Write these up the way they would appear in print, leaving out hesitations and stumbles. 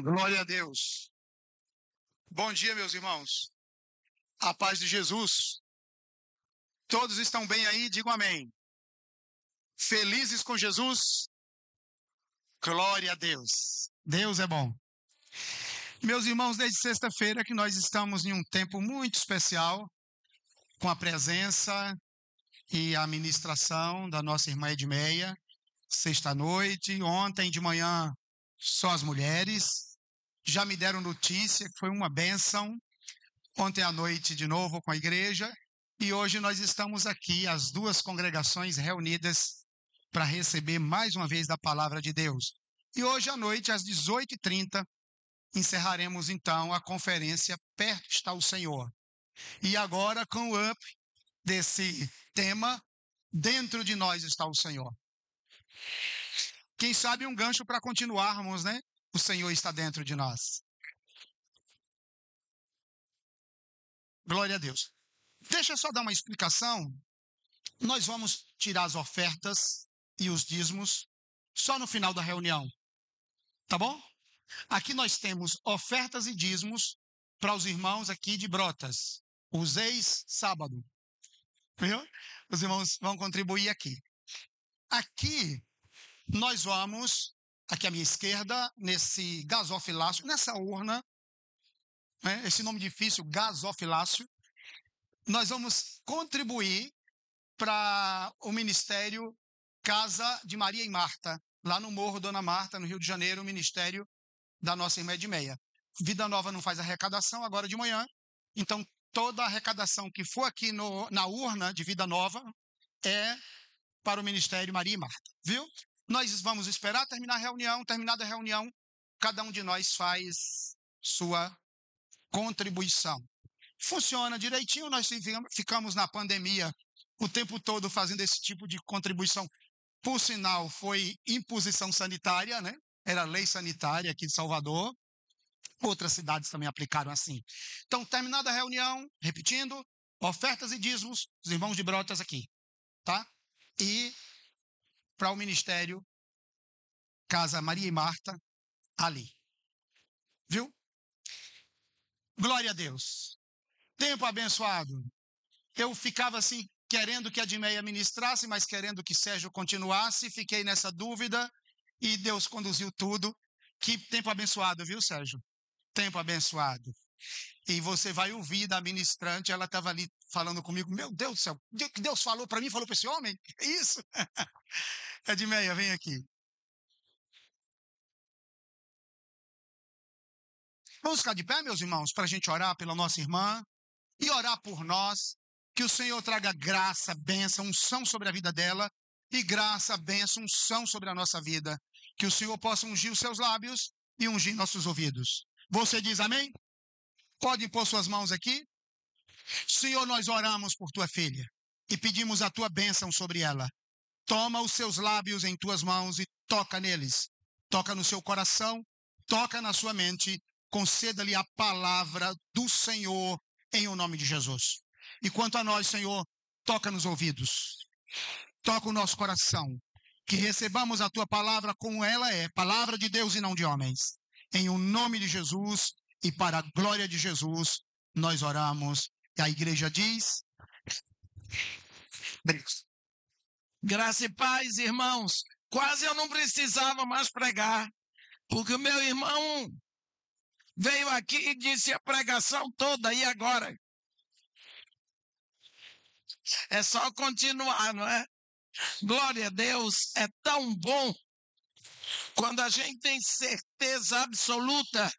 Glória a Deus. Bom dia, meus irmãos. A paz de Jesus. Todos estão bem aí? Digam amém. Felizes com Jesus? Glória a Deus. Deus é bom. Meus irmãos, desde sexta-feira que nós estamos em um tempo muito especial, com a presença e a ministração da nossa irmã Edmeia, sexta-noite, ontem de manhã, só as mulheres. Já me deram notícia que foi uma bênção. Ontem à noite, de novo, com a igreja. E hoje nós estamos aqui, as duas congregações reunidas para receber mais uma vez da palavra de Deus. E hoje à noite, às 18h30, encerraremos então a conferência Perto está o Senhor. E agora, com o up desse tema, Dentro de nós está o Senhor. Quem sabe um gancho para continuarmos, né? O Senhor está dentro de nós. Glória a Deus. Deixa eu só dar uma explicação. Nós vamos tirar as ofertas e os dízimos só no final da reunião. Tá bom? Aqui nós temos ofertas e dízimos para os irmãos aqui de Brotas. Os ex-sábado. Viu? Os irmãos vão contribuir aqui. Aqui nós vamos, aqui à minha esquerda, nesse gasofilácio, nessa urna, né, esse nome difícil, gasofilácio, nós vamos contribuir para o Ministério Casa de Maria e Marta, lá no Morro Dona Marta, no Rio de Janeiro, o ministério da nossa irmã Edmeia. Vida Nova não faz arrecadação agora de manhã, então toda a arrecadação que for aqui na urna de Vida Nova é para o Ministério Maria e Marta, viu? Nós vamos esperar terminar a reunião, terminada a reunião, cada um de nós faz sua contribuição. Funciona direitinho, nós ficamos na pandemia o tempo todo fazendo esse tipo de contribuição. Por sinal, foi imposição sanitária, né? Era lei sanitária aqui de Salvador. Outras cidades também aplicaram assim. Então, terminada a reunião, repetindo, ofertas e dízimos, os irmãos de Brotas aqui, tá? E para o Ministério Casa Maria e Marta, ali. Viu? Glória a Deus. Tempo abençoado. Eu ficava assim, querendo que a Edmeia ministrasse, mas querendo que Sérgio continuasse. Fiquei nessa dúvida e Deus conduziu tudo. Que tempo abençoado, viu, Sérgio? Tempo abençoado. E você vai ouvir da ministrante, ela estava ali falando comigo, meu Deus do céu, o que Deus falou para mim, falou para esse homem? É isso? Edmeia, vem aqui. Vamos ficar de pé, meus irmãos, para a gente orar pela nossa irmã e orar por nós, que o Senhor traga graça, bênção, unção sobre a vida dela e graça, bênção, unção sobre a nossa vida. Que o Senhor possa ungir os seus lábios e ungir nossos ouvidos. Você diz amém? Pode pôr suas mãos aqui. Senhor, nós oramos por tua filha e pedimos a tua bênção sobre ela. Toma os seus lábios em tuas mãos e toca neles. Toca no seu coração, toca na sua mente. Conceda-lhe a palavra do Senhor em o nome de Jesus. E quanto a nós, Senhor, toca nos ouvidos. Toca o nosso coração. Que recebamos a tua palavra como ela é, palavra de Deus e não de homens. Em o nome de Jesus e para a glória de Jesus, nós oramos. E a igreja diz... Graça e paz, irmãos. Quase eu não precisava mais pregar, porque o meu irmão veio aqui e disse a pregação toda, e agora? É só continuar, não é? Glória a Deus, é tão bom quando a gente tem certeza absoluta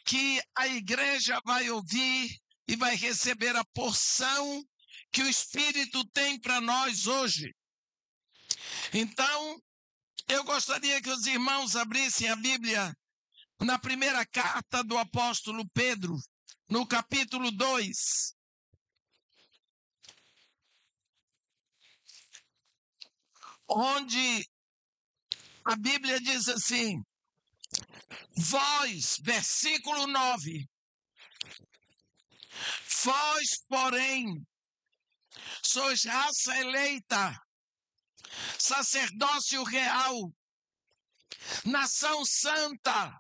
que a igreja vai ouvir e vai receber a porção que o Espírito tem para nós hoje. Então, eu gostaria que os irmãos abrissem a Bíblia na primeira carta do apóstolo Pedro, no capítulo 2. Onde a Bíblia diz assim: vós, versículo 9, vós, porém, sois raça eleita, sacerdócio real, nação santa,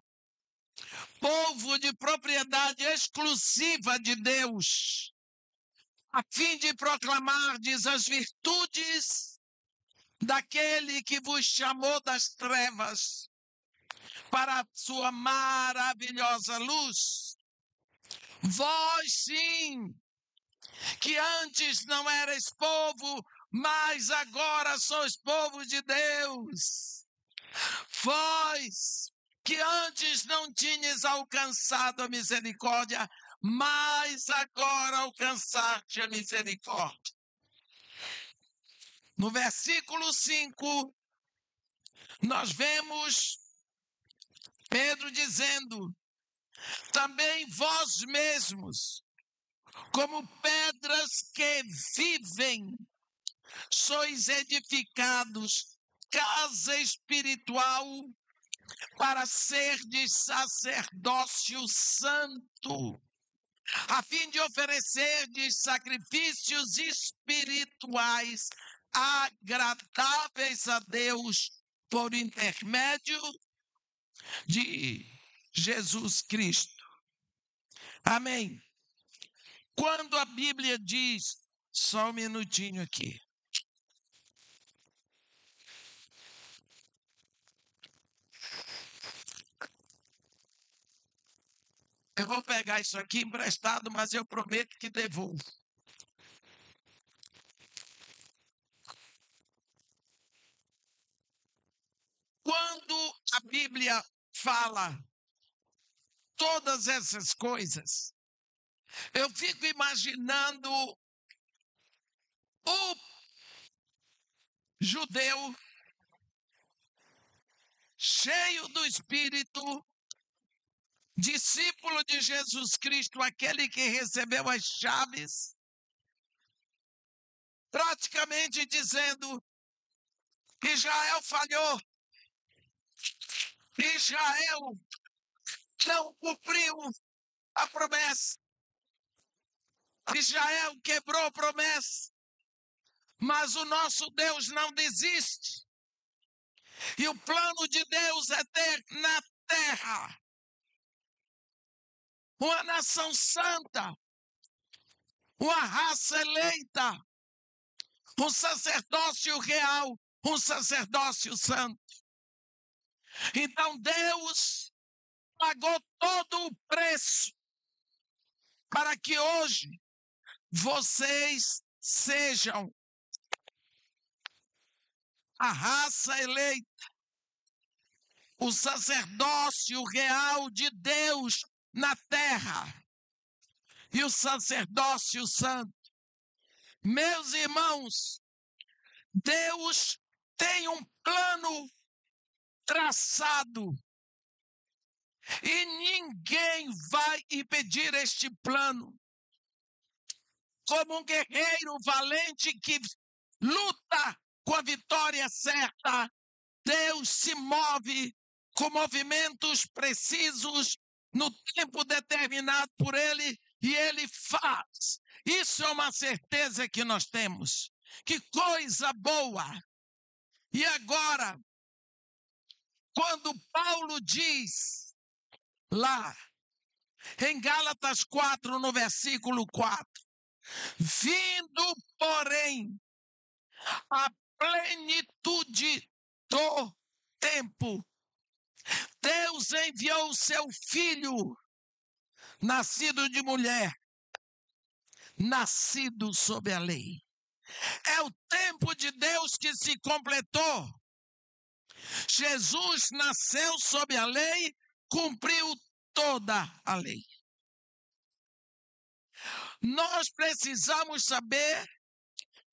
povo de propriedade exclusiva de Deus, a fim de proclamardes as virtudes daquele que vos chamou das trevas para a sua maravilhosa luz. Vós, sim, que antes não erais povo, mas agora sois povo de Deus. Vós, que antes não tinhas alcançado a misericórdia, mas agora alcançaste a misericórdia. No versículo 5, nós vemos Pedro dizendo: também vós mesmos, como pedras que vivem, sois edificados, casa espiritual, para serdes sacerdócio santo, a fim de oferecerdes sacrifícios espirituais agradáveis a Deus por intermédio de Jesus Cristo. Amém. Quando a Bíblia diz, só um minutinho aqui. Eu vou pegar isso aqui emprestado, mas eu prometo que devolvo. Quando a Bíblia fala todas essas coisas, eu fico imaginando o judeu cheio do Espírito, discípulo de Jesus Cristo, aquele que recebeu as chaves, praticamente dizendo: Israel falhou, Israel não cumpriu a promessa, Israel quebrou a promessa, mas o nosso Deus não desiste. E o plano de Deus é ter na terra uma nação santa, uma raça eleita, um sacerdócio real, um sacerdócio santo. Então Deus pagou todo o preço para que hoje vocês sejam a raça eleita, o sacerdócio real de Deus na terra e o sacerdócio santo. Meus irmãos, Deus tem um plano traçado e ninguém vai impedir este plano. Como um guerreiro valente que luta com a vitória certa, Deus se move com movimentos precisos no tempo determinado por Ele e Ele faz. Isso é uma certeza que nós temos. Que coisa boa! E agora, quando Paulo diz lá em Gálatas 4, no versículo 4, vindo, porém, a plenitude do tempo, Deus enviou o seu filho, nascido de mulher, nascido sob a lei. É o tempo de Deus que se completou. Jesus nasceu sob a lei, cumpriu toda a lei. Nós precisamos saber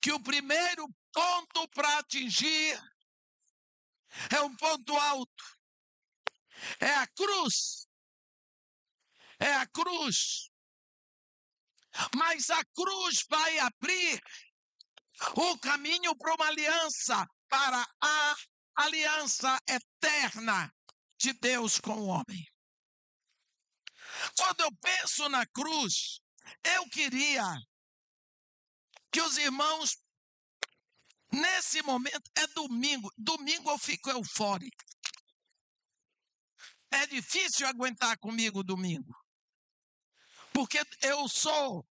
que o primeiro ponto para atingir é um ponto alto. É a cruz. É a cruz. Mas a cruz vai abrir o caminho para uma aliança, para a aliança eterna de Deus com o homem. Quando eu penso na cruz, eu queria que os irmãos, nesse momento, é domingo eu fico eufórico. É difícil aguentar comigo domingo, porque eu sou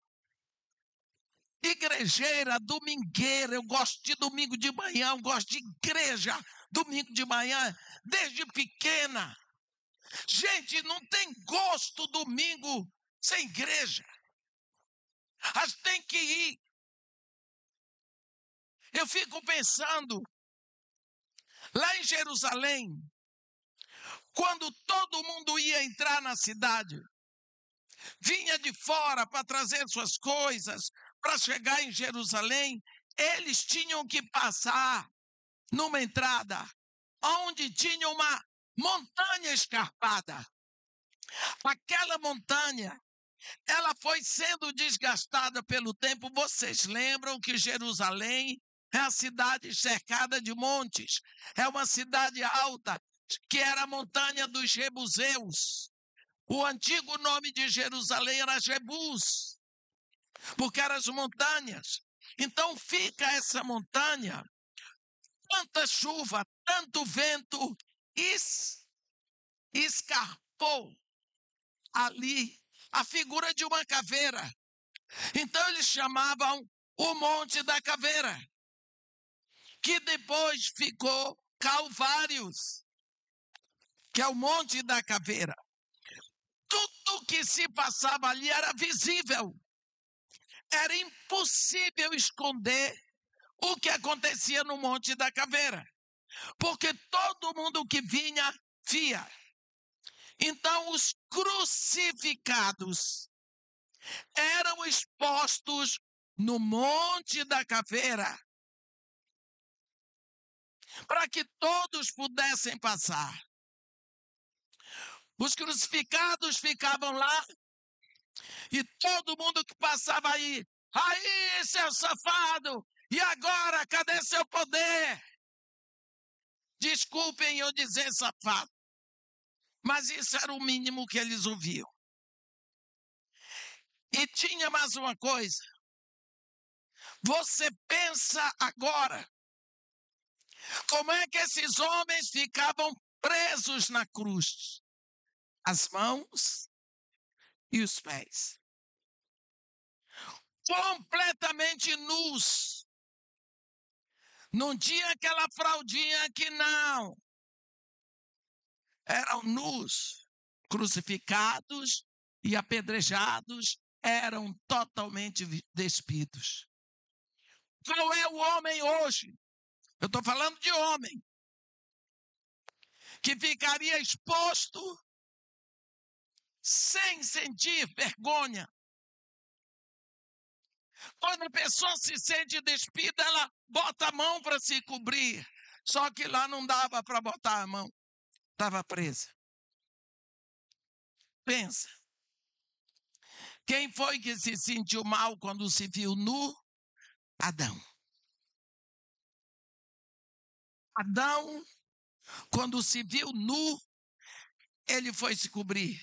igrejeira, domingueira, eu gosto de domingo de manhã, eu gosto de igreja domingo de manhã, desde pequena. Gente, não tem gosto domingo sem igreja. A gente tem que ir. Eu fico pensando, lá em Jerusalém, quando todo mundo ia entrar na cidade, vinha de fora para trazer suas coisas, para chegar em Jerusalém, eles tinham que passar numa entrada onde tinha uma montanha escarpada. Aquela montanha, ela foi sendo desgastada pelo tempo. Vocês lembram que Jerusalém é a cidade cercada de montes, é uma cidade alta, que era a montanha dos Jebuseus. O antigo nome de Jerusalém era Jebus, porque eram as montanhas. Então fica essa montanha, tanta chuva, tanto vento, escarpou ali a figura de uma caveira. Então eles chamavam o Monte da Caveira, que depois ficou Calvários, que é o Monte da Caveira. Tudo que se passava ali era visível. Era impossível esconder o que acontecia no Monte da Caveira, porque todo mundo que vinha, via. Então, os crucificados eram expostos no Monte da Caveira, para que todos pudessem passar. Os crucificados ficavam lá, e todo mundo que passava aí, seu safado, e agora, cadê seu poder? Desculpem eu dizer safado, mas isso era o mínimo que eles ouviam. E tinha mais uma coisa. Você pensa agora, como é que esses homens ficavam presos na cruz? As mãos e os pés. Completamente nus. Não tinha aquela fraldinha que não. Eram nus, crucificados e apedrejados, eram totalmente despidos. Qual é o homem hoje? Eu estou falando de homem que ficaria exposto sem sentir vergonha. Quando a pessoa se sente despida, ela bota a mão para se cobrir. Só que lá não dava para botar a mão. Estava presa. Pensa. Quem foi que se sentiu mal quando se viu nu? Adão. Adão, quando se viu nu, ele foi se cobrir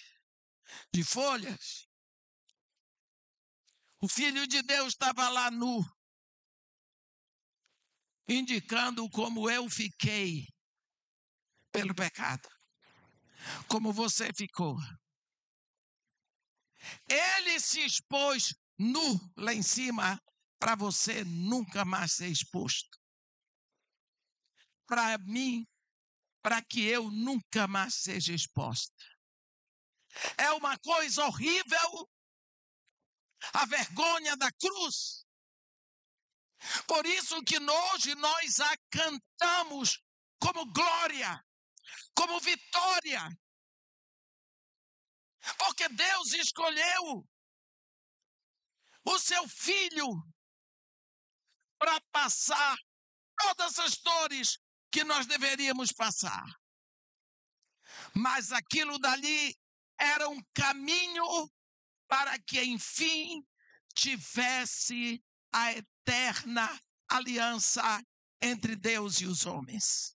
de folhas. O Filho de Deus estava lá nu, indicando como eu fiquei pelo pecado, como você ficou. Ele se expôs nu lá em cima para você nunca mais ser exposto. Para mim, para que eu nunca mais seja exposta. É uma coisa horrível a vergonha da cruz. Por isso que hoje nós a cantamos como glória, como vitória. Porque Deus escolheu o seu Filho para passar todas as dores que nós deveríamos passar. Mas aquilo dali era um caminho para que, enfim, tivesse a eterna aliança entre Deus e os homens.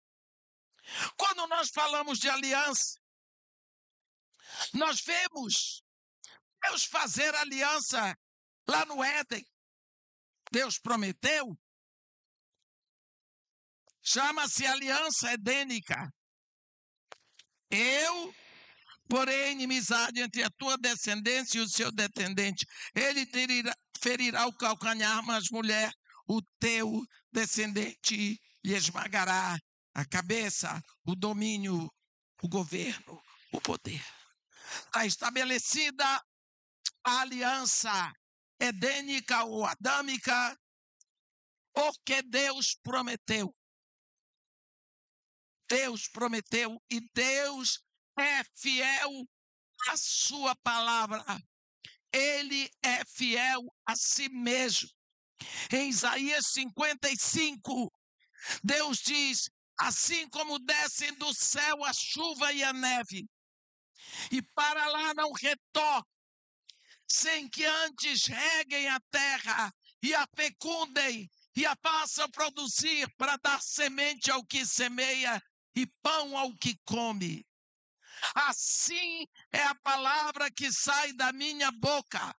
Quando nós falamos de aliança, nós vemos Deus fazer aliança lá no Éden. Deus prometeu. Chama-se aliança edênica. Eu porém inimizade entre a tua descendência e o seu descendente. Ele ferirá o calcanhar, mas mulher, o teu descendente lhe esmagará a cabeça, o domínio, o governo, o poder. Está estabelecida a aliança edênica ou adâmica, porque Deus prometeu. Deus prometeu e Deus é fiel à sua palavra. Ele é fiel a si mesmo. Em Isaías 55, Deus diz: assim como descem do céu a chuva e a neve, e para lá não retornam, sem que antes reguem a terra e a fecundem e a façam produzir para dar semente ao que semeia e pão ao que come. Assim é a palavra que sai da minha boca.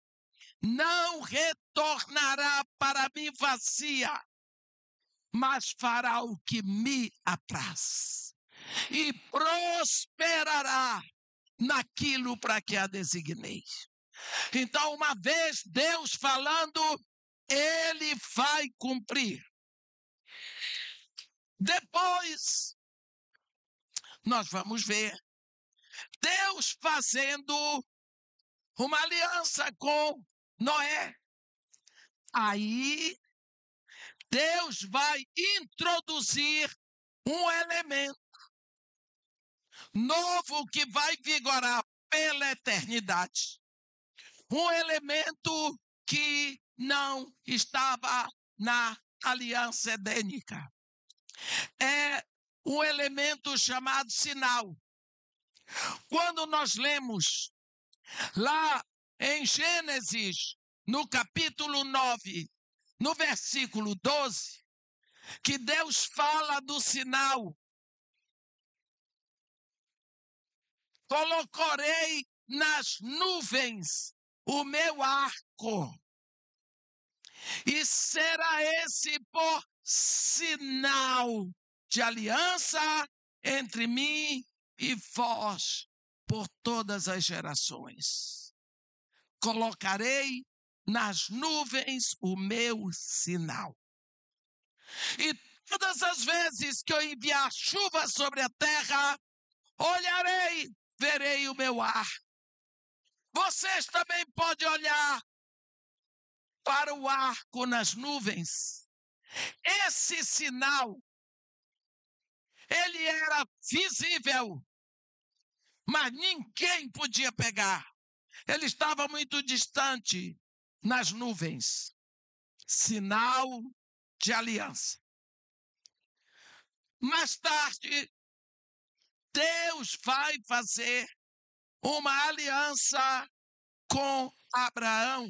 Não retornará para mim vazia, mas fará o que me apraz. E prosperará naquilo para que a designei. Então, uma vez Deus falando, Ele vai cumprir. Depois, nós vamos ver Deus fazendo uma aliança com Noé. Aí, Deus vai introduzir um elemento novo que vai vigorar pela eternidade. Um elemento que não estava na aliança edênica. É um elemento chamado sinal. Quando nós lemos lá em Gênesis, no capítulo 9, no versículo 12, que Deus fala do sinal: colocarei nas nuvens o meu arco, e será esse por sinal de aliança entre mim e vós por todas as gerações. Colocarei nas nuvens o meu sinal. E todas as vezes que eu enviar chuva sobre a terra, olharei, verei o meu arco. Vocês também podem olhar para o arco nas nuvens. Esse sinal, ele era visível, mas ninguém podia pegar. Ele estava muito distante nas nuvens. Sinal de aliança. Mais tarde, Deus vai fazer uma aliança com Abraão.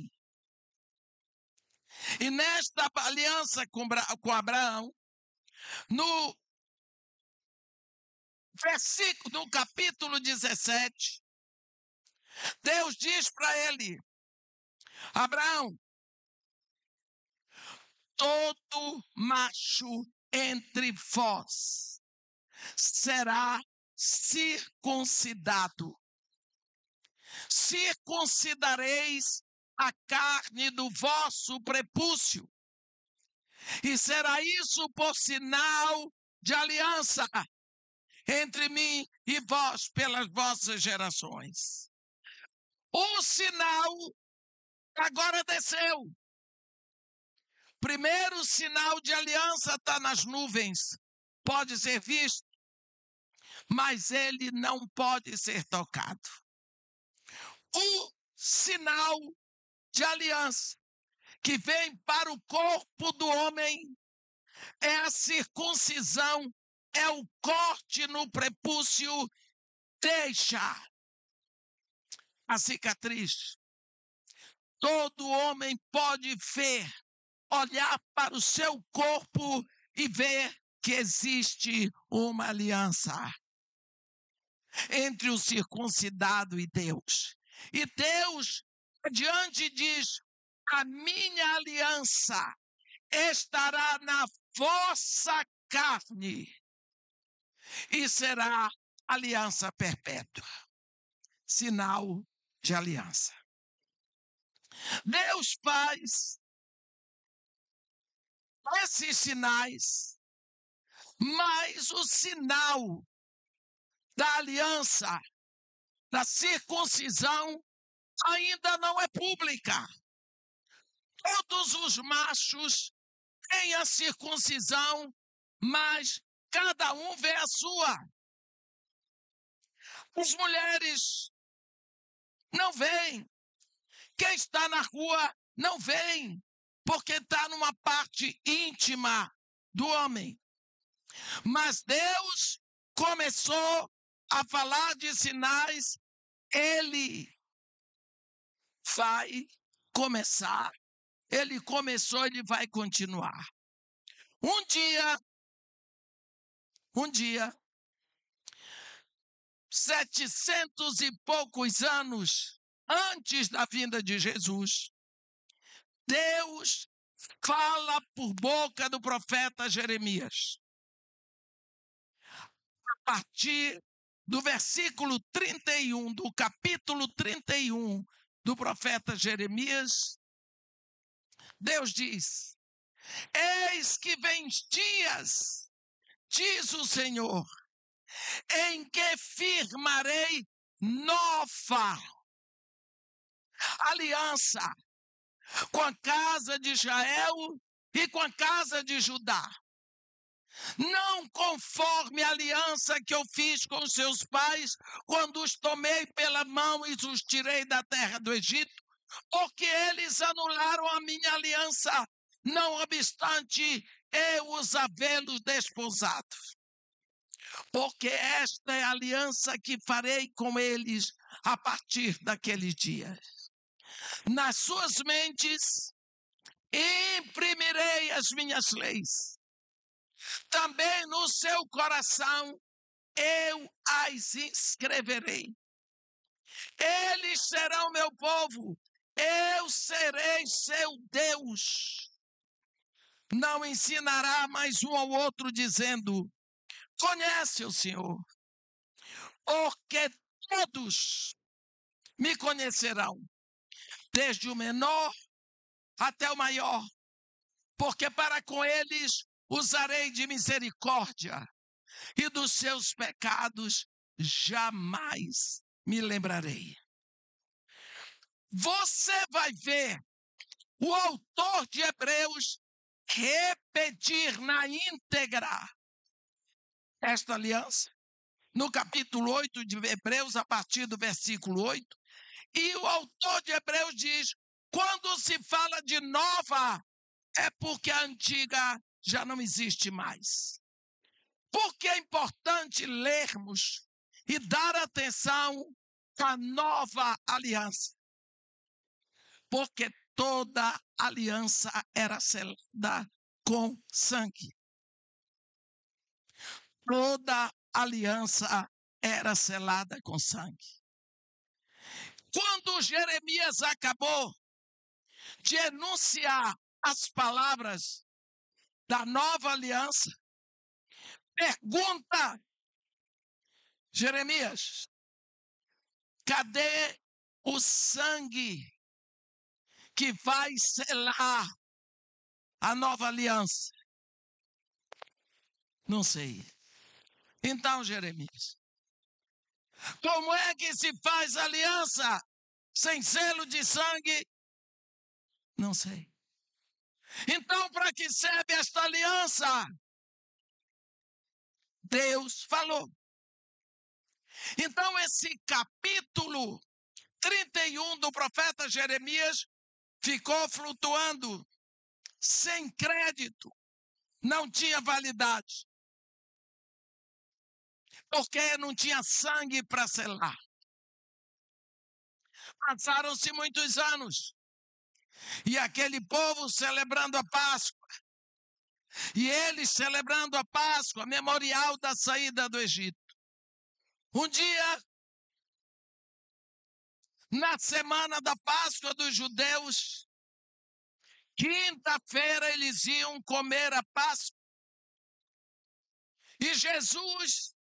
E nesta aliança com Abraão, no versículo, no capítulo 17, Deus diz para ele: Abraão, todo macho entre vós será circuncidado. Circuncidareis a carne do vosso prepúcio, e será isso por sinal de aliança entre mim e vós pelas vossas gerações. O sinal agora desceu. Primeiro sinal de aliança está nas nuvens. Pode ser visto, mas ele não pode ser tocado. O sinal de aliança que vem para o corpo do homem é a circuncisão, é o corte no prepúcio, deixa a cicatriz. Todo homem pode ver, olhar para o seu corpo e ver que existe uma aliança entre o circuncidado e Deus. E Deus, adiante, diz: a minha aliança estará na vossa carne e será aliança perpétua. sinal de aliança. Deus faz esses sinais, mas o sinal da aliança, da circuncisão, ainda não é pública. Todos os machos têm a circuncisão, mas cada um vê a sua. As mulheres não veem. Quem está na rua não vê, porque está numa parte íntima do homem. Mas Deus começou a falar de sinais, Ele vai começar. Ele começou, ele vai continuar. Um dia, 700 e poucos anos antes da vinda de Jesus, Deus fala por boca do profeta Jeremias. A partir do versículo 31, do capítulo 31 do profeta Jeremias, Deus diz: eis que vem dias, diz o Senhor, em que firmarei nova aliança com a casa de Israel e com a casa de Judá. Não conforme a aliança que eu fiz com os seus pais, quando os tomei pela mão e os tirei da terra do Egito, porque eles anularam a minha aliança, não obstante eu os havê-los desposado. Porque esta é a aliança que farei com eles a partir daquele dia. Nas suas mentes imprimirei as minhas leis. Também no seu coração eu as escreverei. Eles serão meu povo, eu serei seu Deus. Não ensinará mais um ao outro dizendo: conhece o Senhor, porque todos me conhecerão, desde o menor até o maior, porque para com eles usarei de misericórdia, e dos seus pecados jamais me lembrarei. Você vai ver o autor de Hebreus repetir na íntegra esta aliança, no capítulo 8 de Hebreus, a partir do versículo 8, e o autor de Hebreus diz: quando se fala de nova, é porque a antiga já não existe mais. Por que é importante lermos e dar atenção à nova aliança? Porque toda aliança era selada com sangue. Toda aliança era selada com sangue. Quando Jeremias acabou de enunciar as palavras da nova aliança, pergunta: Jeremias, cadê o sangue que vai selar a nova aliança? Não sei. Então, Jeremias, como é que se faz aliança sem selo de sangue? Não sei. Então, para que serve esta aliança? Deus falou. Então, esse capítulo 31 do profeta Jeremias ficou flutuando, sem crédito, não tinha validade, porque não tinha sangue para selar. Passaram-se muitos anos, e aquele povo celebrando a Páscoa, e eles celebrando a Páscoa, memorial da saída do Egito. Um dia, na semana da Páscoa dos judeus, quinta-feira eles iam comer a Páscoa. E Jesus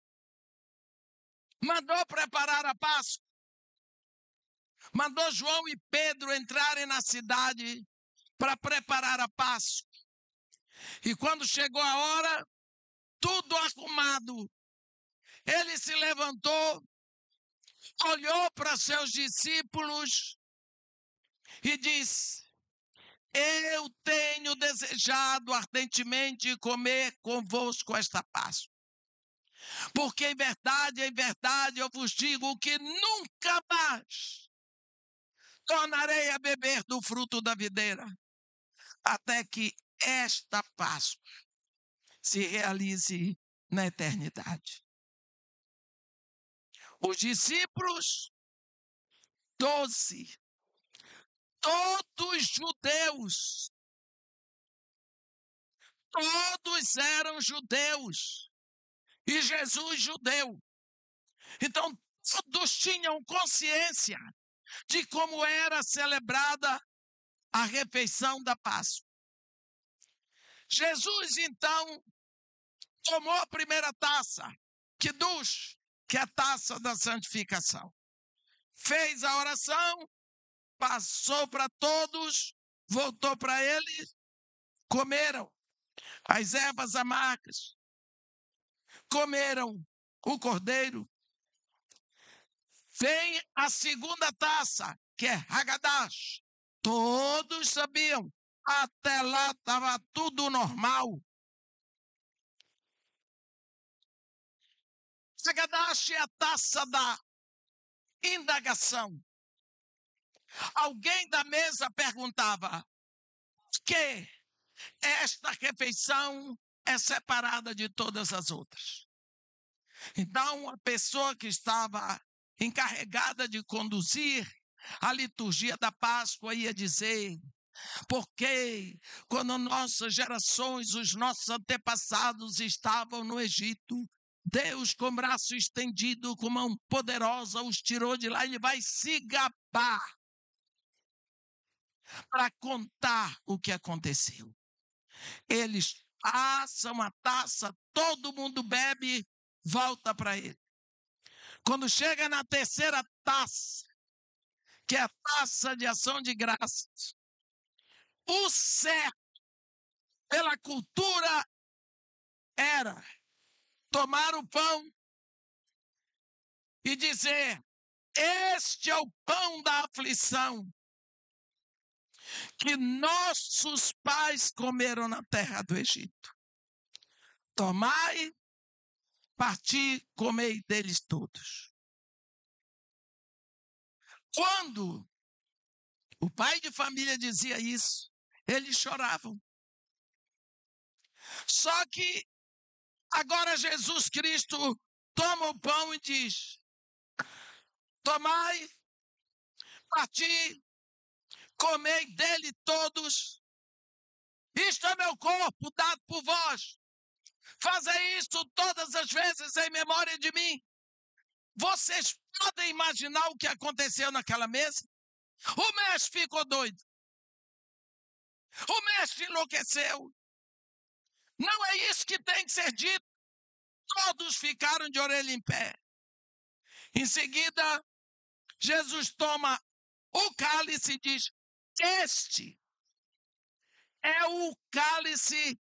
mandou preparar a Páscoa. mandou João e Pedro entrarem na cidade para preparar a Páscoa. E quando chegou a hora, tudo arrumado, ele se levantou, olhou para seus discípulos e disse: eu tenho desejado ardentemente comer convosco esta Páscoa. Porque em verdade eu vos digo que nunca mais tornarei a beber do fruto da videira, até que esta Páscoa se realize na eternidade. Os discípulos, 12, todos judeus, todos eram judeus, e Jesus judeu. Então, todos tinham consciência de como era celebrada a refeição da Páscoa. Jesus, então, tomou a primeira taça, Kiddush, que é a taça da santificação. Fez a oração, passou para todos, voltou para eles, comeram as ervas amargas, comeram o cordeiro. Vem a segunda taça, que é Hagadash. Todos sabiam, até lá estava tudo normal. Hagadash é a taça da indagação. Alguém da mesa perguntava: por que esta refeição é separada de todas as outras? Então, a pessoa que estava encarregada de conduzir a liturgia da Páscoa ia dizer: porque quando nossas gerações, os nossos antepassados estavam no Egito, Deus, com braço estendido, com mão poderosa, os tirou de lá. Ele vai se gabar para contar o que aconteceu. Eles passam a taça, todo mundo bebe, volta para ele. Quando chega na terceira taça, que é a taça de ação de graças, o certo pela cultura era tomar o pão e dizer: este é o pão da aflição que nossos pais comeram na terra do Egito. Tomai, parti, comei deles todos. Quando o pai de família dizia isso, eles choravam. Só que agora Jesus Cristo toma o pão e diz: tomai, parti, comei dele todos. Isto é meu corpo dado por vós. Fazei isto todas as vezes em memória de mim. Vocês podem imaginar o que aconteceu naquela mesa? O mestre ficou doido. O mestre enlouqueceu. Não é isso que tem que ser dito. Todos ficaram de orelha em pé. Em seguida, Jesus toma o cálice e diz: este é o cálice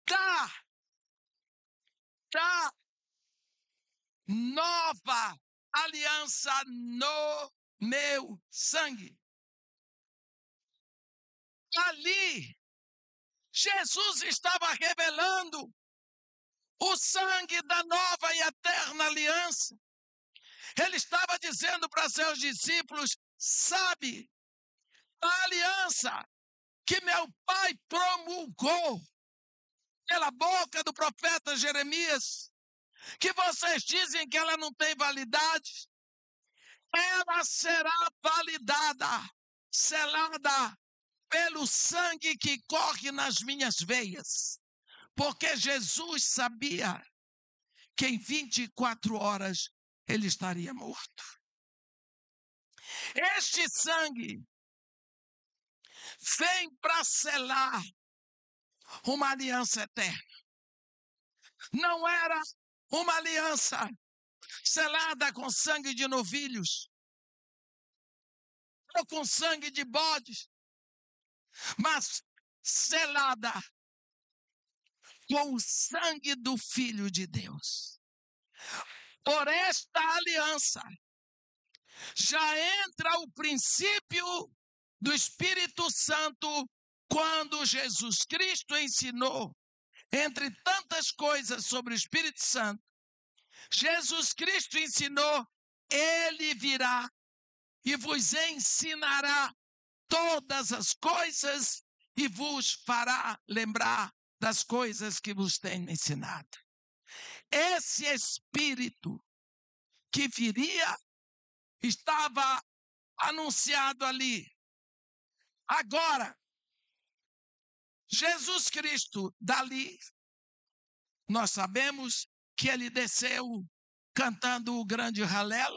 da nova aliança no meu sangue. Ali, Jesus estava revelando o sangue da nova e eterna aliança. Ele estava dizendo para seus discípulos: sabe, a aliança que meu pai promulgou pela boca do profeta Jeremias, que vocês dizem que ela não tem validade, ela será validada, selada pelo sangue que corre nas minhas veias. Porque Jesus sabia que em 24 horas ele estaria morto. Este sangue vem para selar uma aliança eterna. Não era uma aliança selada com sangue de novilhos. ou com sangue de bodes, mas selada com o sangue do Filho de Deus. Por esta aliança, já entra o princípio do Espírito Santo, quando Jesus Cristo ensinou, entre tantas coisas sobre o Espírito Santo, Jesus Cristo ensinou: ele virá e vos ensinará todas as coisas e vos fará lembrar das coisas que vos tenho ensinado. Esse Espírito que viria estava anunciado ali. Agora, Jesus Cristo, dali, nós sabemos que ele desceu cantando o grande Halel,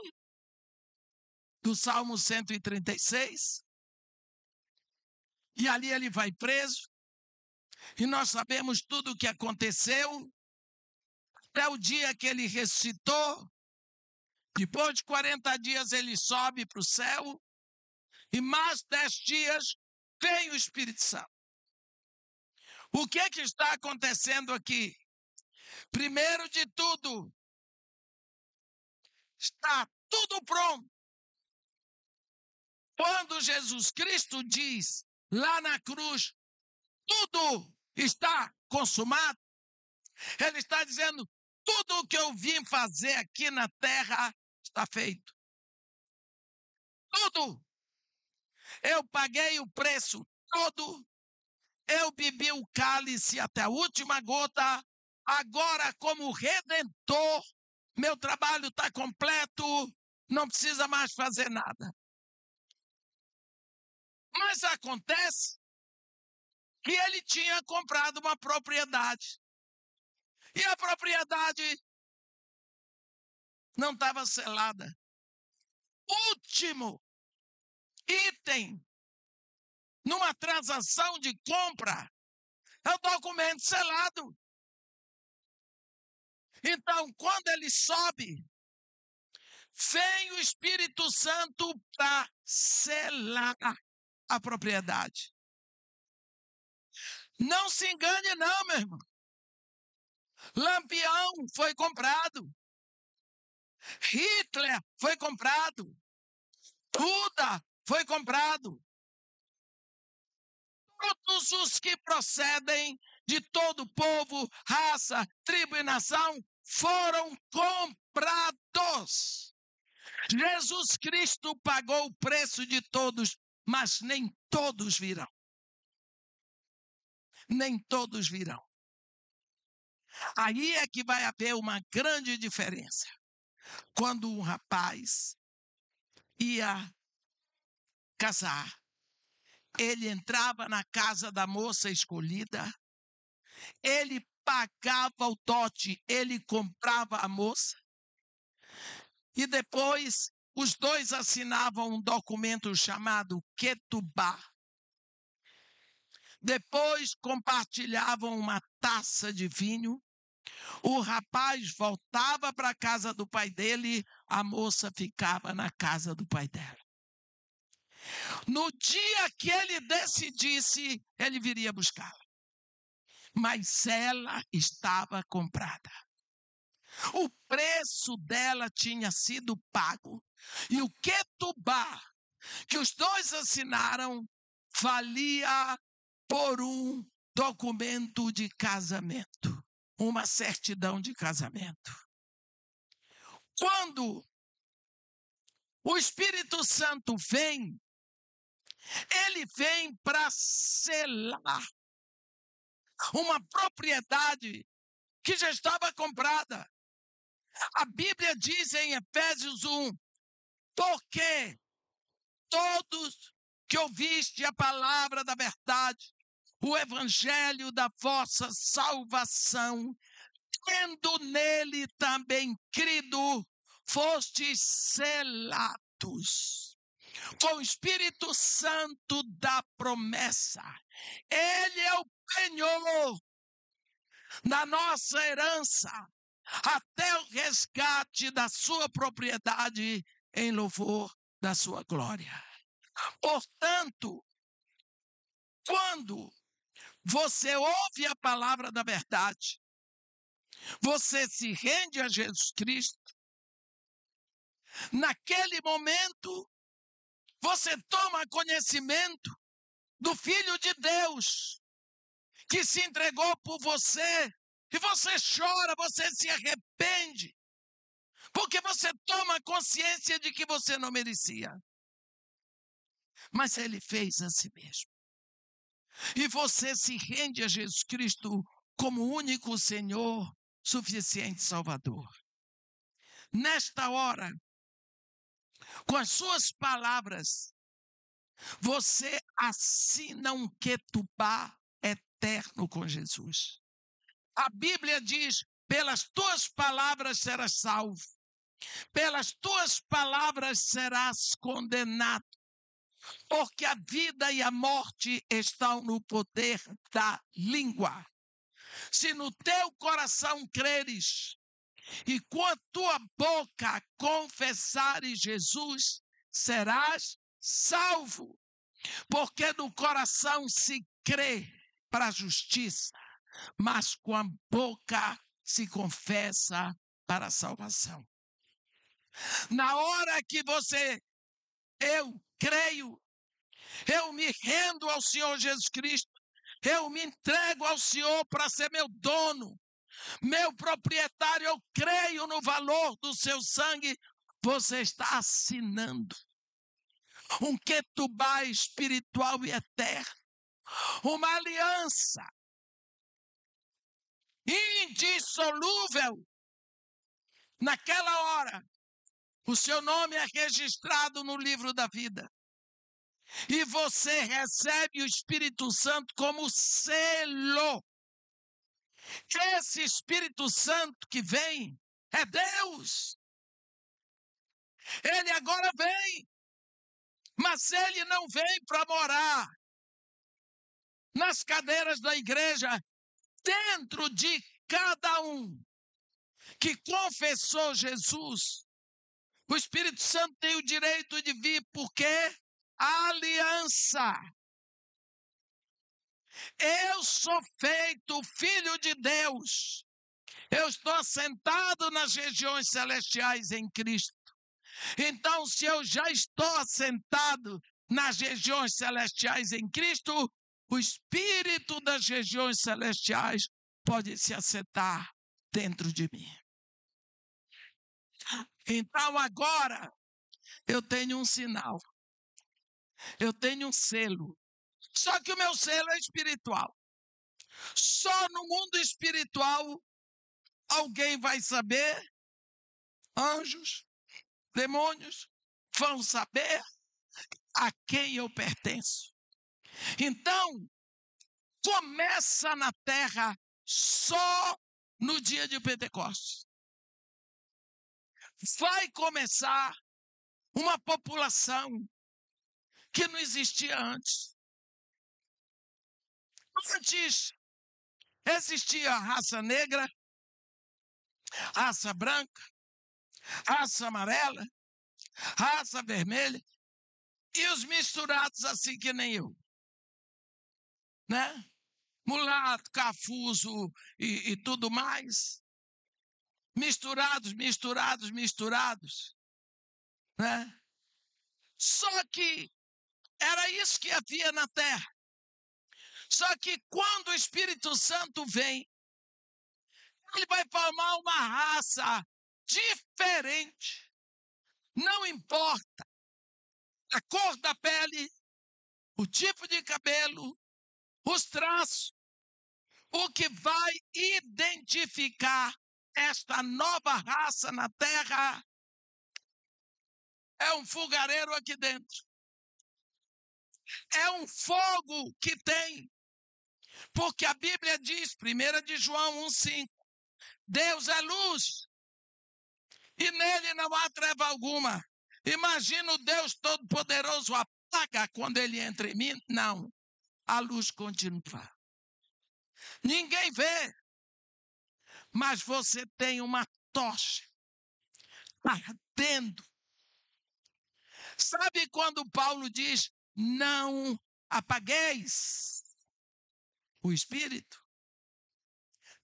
do Salmo 136, e ali ele vai preso, e nós sabemos tudo o que aconteceu, até o dia que ele ressuscitou. Depois de 40 dias ele sobe para o céu, e mais 10 dias vem o Espírito Santo. O que é que está acontecendo aqui? Primeiro de tudo, está tudo pronto. Quando Jesus Cristo diz lá na cruz, tudo está consumado, ele está dizendo: tudo o que eu vim fazer aqui na terra está feito. Tudo. Eu paguei o preço todo, eu bebi o cálice até a última gota. Agora, como redentor, meu trabalho está completo, não precisa mais fazer nada. Mas acontece que ele tinha comprado uma propriedade. E a propriedade não estava selada. Último item numa transação de compra é o documento selado. Então, quando ele sobe, vem o Espírito Santo para selar a propriedade. Não se engane não, meu irmão. Lampião foi comprado. Hitler foi comprado. Buda foi comprado. Todos os que procedem de todo povo, raça, tribo e nação foram comprados. Jesus Cristo pagou o preço de todos, mas nem todos virão. Nem todos virão. Aí é que vai haver uma grande diferença. Quando um rapaz ia casar, ele entrava na casa da moça escolhida, ele pagava o dote, ele comprava a moça, e depois os dois assinavam um documento chamado Ketubá. Depois compartilhavam uma taça de vinho. O rapaz voltava para a casa do pai dele, a moça ficava na casa do pai dela. No dia que ele decidisse, ele viria buscá-la. Mas ela estava comprada. O preço dela tinha sido pago. E o Ketubá, que os dois assinaram, valia por um documento de casamento. Uma certidão de casamento. Quando o Espírito Santo vem, ele vem para selar uma propriedade que já estava comprada. A Bíblia diz em Efésios 1, porque todos que ouviste a palavra da verdade, o evangelho da vossa salvação, tendo nele também crido, fostes selados com o Espírito Santo da promessa. Ele é o penhor da nossa herança, até o resgate da sua propriedade em louvor da sua glória. Portanto, quando você ouve a palavra da verdade, você se rende a Jesus Cristo, naquele momento, você toma conhecimento do Filho de Deus, que se entregou por você, e você chora, você se arrepende, porque você toma consciência de que você não merecia. Mas ele fez a si mesmo. E você se rende a Jesus Cristo como único Senhor, suficiente Salvador. Nesta hora, com as suas palavras, você assina um ketubá eterno com Jesus. A Bíblia diz: pelas tuas palavras serás salvo, pelas tuas palavras serás condenado, porque a vida e a morte estão no poder da língua. Se no teu coração creres e com a tua boca confessares Jesus, serás salvo, porque no coração se crê para a justiça, mas com a boca se confessa para a salvação. Na hora que eu creio, eu me rendo ao Senhor Jesus Cristo, eu me entrego ao Senhor para ser meu dono, meu proprietário, eu creio no valor do seu sangue, você está assinando um ketubá espiritual e eterno, uma aliança indissolúvel. Naquela hora, o seu nome é registrado no livro da vida. E você recebe o Espírito Santo como selo. Esse Espírito Santo que vem é Deus. Ele agora vem, mas ele não vem para morar nas cadeiras da igreja, dentro de cada um que confessou Jesus. O Espírito Santo tem o direito de vir, porque aliança. Eu sou feito filho de Deus. Eu estou sentado nas regiões celestiais em Cristo. Então, se eu já estou assentado nas regiões celestiais em Cristo, o Espírito das regiões celestiais pode se assentar dentro de mim. Então, agora, eu tenho um sinal. Eu tenho um selo. Só que o meu selo é espiritual. Só no mundo espiritual alguém vai saber, anjos, demônios, vão saber a quem eu pertenço. Então, começa na terra só no dia de Pentecostes. Vai começar uma população que não existia antes. Antes existia a raça negra, raça branca, raça amarela, raça vermelha, e os misturados assim que nem eu, né? Mulato, cafuso e tudo mais. Misturados, né? Só que era isso que havia na terra. Só que quando o Espírito Santo vem, ele vai formar uma raça diferente. Não importa a cor da pele, o tipo de cabelo, os traços. O que vai identificar esta nova raça na terra é um fogareiro aqui dentro. É um fogo que tem. Porque a Bíblia diz, 1 de João 1,5, Deus é luz e nele não há treva alguma. Imagina o Deus Todo-Poderoso apaga quando ele entra em mim? Não, a luz continua. Ninguém vê, mas você tem uma tocha ardendo. Sabe quando Paulo diz, não apagueis o Espírito?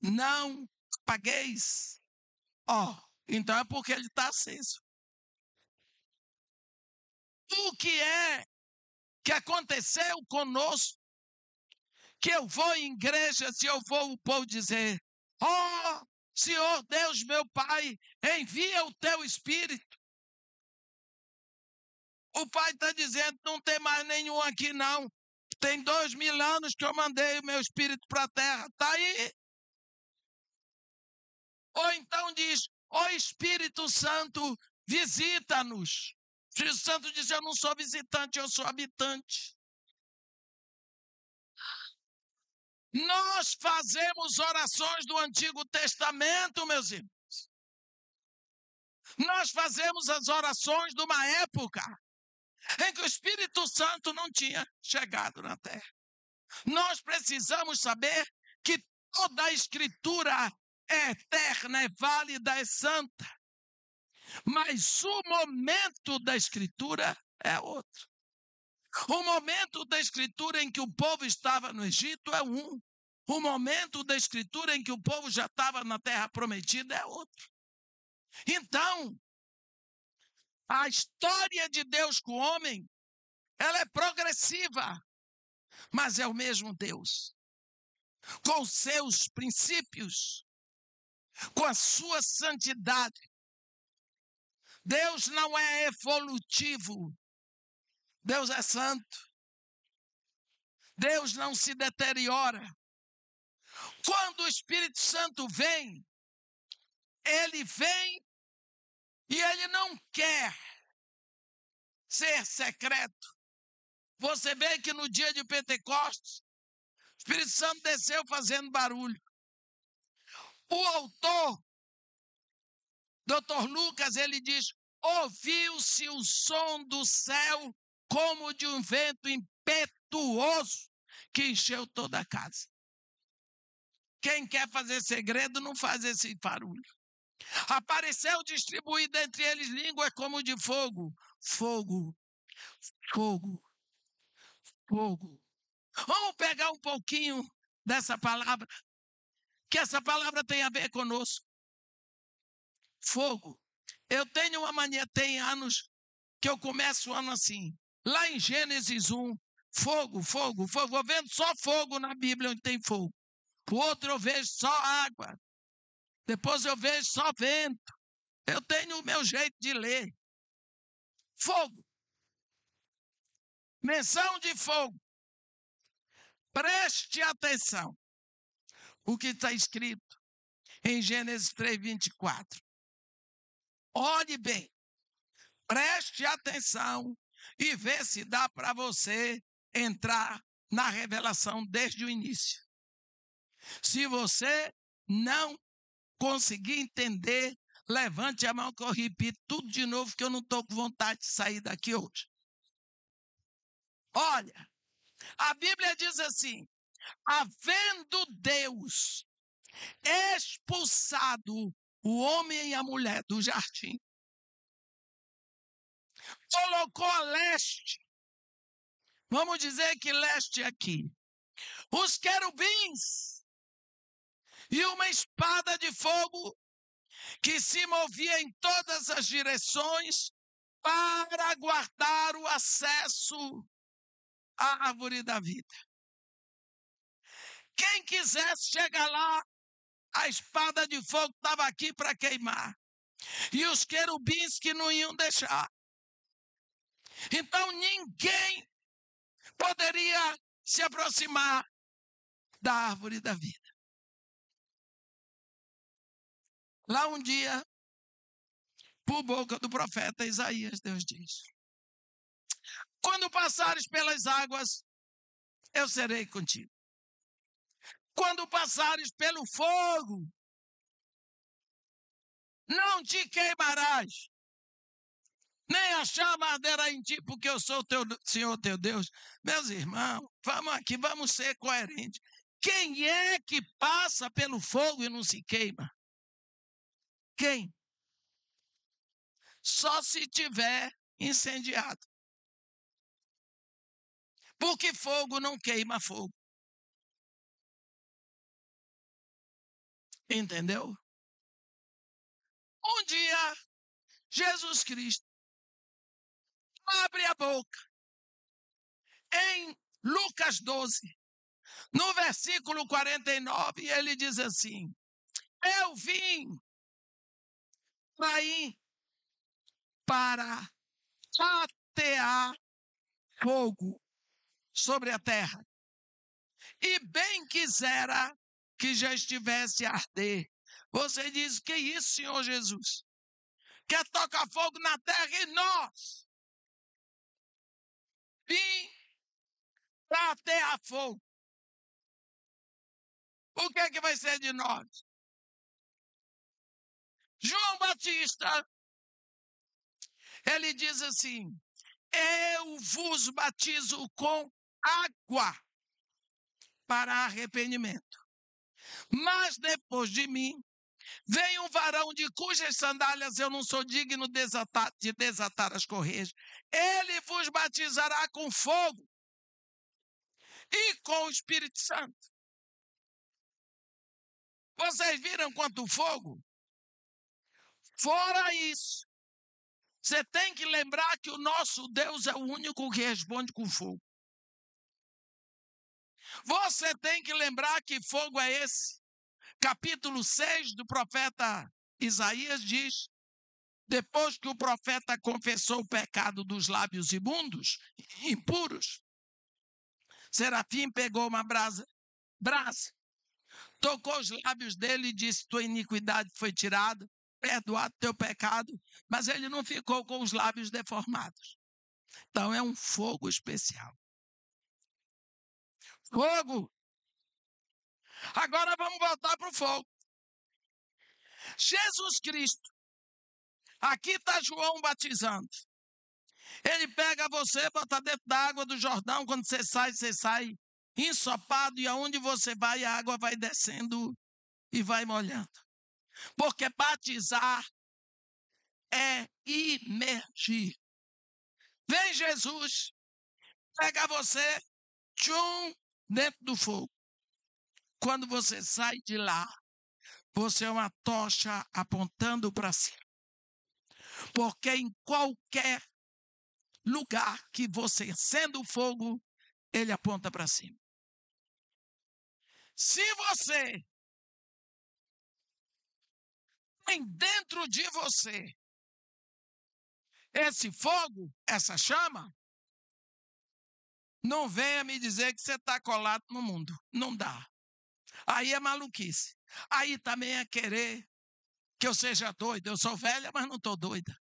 Não apagueis. Então é porque ele está aceso. O que aconteceu conosco, que eu vou em igreja, se eu vou, o povo dizer, Senhor Deus, meu Pai, envia o teu Espírito. O Pai está dizendo, não tem mais nenhum aqui não. Tem 2000 anos que eu mandei o meu Espírito para a terra. Está aí. Ou então diz, Espírito Santo, visita-nos. O Espírito Santo diz, eu não sou visitante, eu sou habitante. Nós fazemos orações do Antigo Testamento, meus irmãos. Nós fazemos as orações de uma época em que o Espírito Santo não tinha chegado na terra. Nós precisamos saber que toda a Escritura é eterna, é válida, é santa. Mas o momento da Escritura é outro. O momento da Escritura em que o povo estava no Egito é um. O momento da Escritura em que o povo já estava na terra prometida é outro. Então, a história de Deus com o homem, ela é progressiva, mas é o mesmo Deus, com seus princípios, com a sua santidade. Deus não é evolutivo, Deus é santo. Deus não se deteriora. Quando o Espírito Santo vem, ele vem e ele não quer ser secreto. Você vê que no dia de Pentecostes, o Espírito Santo desceu fazendo barulho. O autor, Dr. Lucas, ele diz, ouviu-se o som do céu como de um vento impetuoso que encheu toda a casa. Quem quer fazer segredo não faz esse barulho. Apareceu distribuído entre eles língua como de fogo. Fogo, fogo, fogo. Vamos pegar um pouquinho dessa palavra, que essa palavra tem a ver conosco. Fogo. Eu tenho uma mania, tem anos que eu começo o ano assim. Lá em Gênesis 1, fogo, fogo, fogo. Vou vendo só fogo na Bíblia onde tem fogo. O outro eu vejo só água. Depois eu vejo só vento. Eu tenho o meu jeito de ler. Fogo. Menção de fogo. Preste atenção. O que está escrito em Gênesis 3:24. Olhe bem. Preste atenção e vê se dá para você entrar na revelação desde o início. Se você não conseguir entender, levante a mão que eu repito tudo de novo, que eu não estou com vontade de sair daqui hoje. Olha, a Bíblia diz assim, havendo Deus expulsado o homem e a mulher do jardim, colocou a leste, vamos dizer que leste aqui, os querubins e uma espada de fogo que se movia em todas as direções para guardar o acesso à árvore da vida. Quem quisesse chegar lá, a espada de fogo estava aqui para queimar. E os querubins que não iam deixar. Então ninguém poderia se aproximar da árvore da vida. Lá um dia, por boca do profeta Isaías, Deus diz, quando passares pelas águas, eu serei contigo. Quando passares pelo fogo, não te queimarás, nem a chama arderá em ti, porque eu sou teu Senhor teu Deus. Meus irmãos, vamos aqui, vamos ser coerentes. Quem é que passa pelo fogo e não se queima? Quem? Só se tiver incendiado. Porque fogo não queima fogo. Entendeu? Um dia, Jesus Cristo abre a boca em Lucas 12, no versículo 49, ele diz assim: eu vim para atear fogo sobre a terra. E bem quisera que já estivesse a arder. Você diz, que isso, Senhor Jesus? Quer tocar fogo na terra e nós? Vim para atear fogo. O que é que vai ser de nós? João Batista, ele diz assim: eu vos batizo com água para arrependimento. Mas depois de mim, vem um varão de cujas sandálias eu não sou digno de desatar as correias. Ele vos batizará com fogo e com o Espírito Santo. Vocês viram quanto fogo? Fora isso, você tem que lembrar que o nosso Deus é o único que responde com fogo. Você tem que lembrar que fogo é esse. Capítulo 6 do profeta Isaías diz: depois que o profeta confessou o pecado dos lábios imundos, impuros, Serafim pegou uma brasa, tocou os lábios dele e disse: tua iniquidade foi tirada, perdoado teu pecado, mas ele não ficou com os lábios deformados. Então é um fogo especial. Fogo. Agora vamos voltar para o fogo. Jesus Cristo. Aqui está João batizando. Ele pega você, bota dentro da água do Jordão. Quando você sai ensopado. E aonde você vai, a água vai descendo e vai molhando. Porque batizar é imergir. Vem Jesus, pega você, dentro do fogo. Quando você sai de lá, você é uma tocha apontando para cima. Porque em qualquer lugar que você acenda o fogo, ele aponta para cima. Se você tem dentro de você esse fogo, essa chama, não venha me dizer que você está colado no mundo. Não dá. Aí é maluquice. Aí também é querer que eu seja doida. Eu sou velha, mas não estou doida.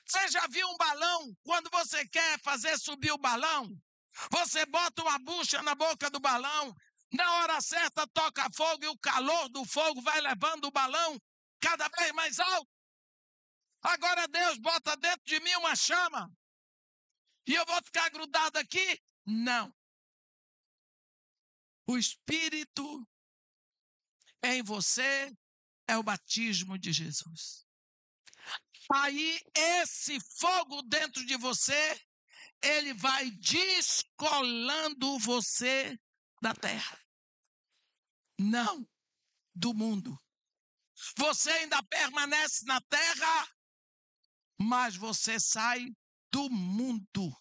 Você já viu um balão? Quando você quer fazer subir o balão, você bota uma bucha na boca do balão, na hora certa toca fogo e o calor do fogo vai levando o balão cada vez mais alto. Agora Deus bota dentro de mim uma chama e eu vou ficar grudado aqui? Não. O Espírito em você é o batismo de Jesus. Aí esse fogo dentro de você, ele vai descolando você da terra. Não do mundo. Você ainda permanece na terra, mas você sai do mundo.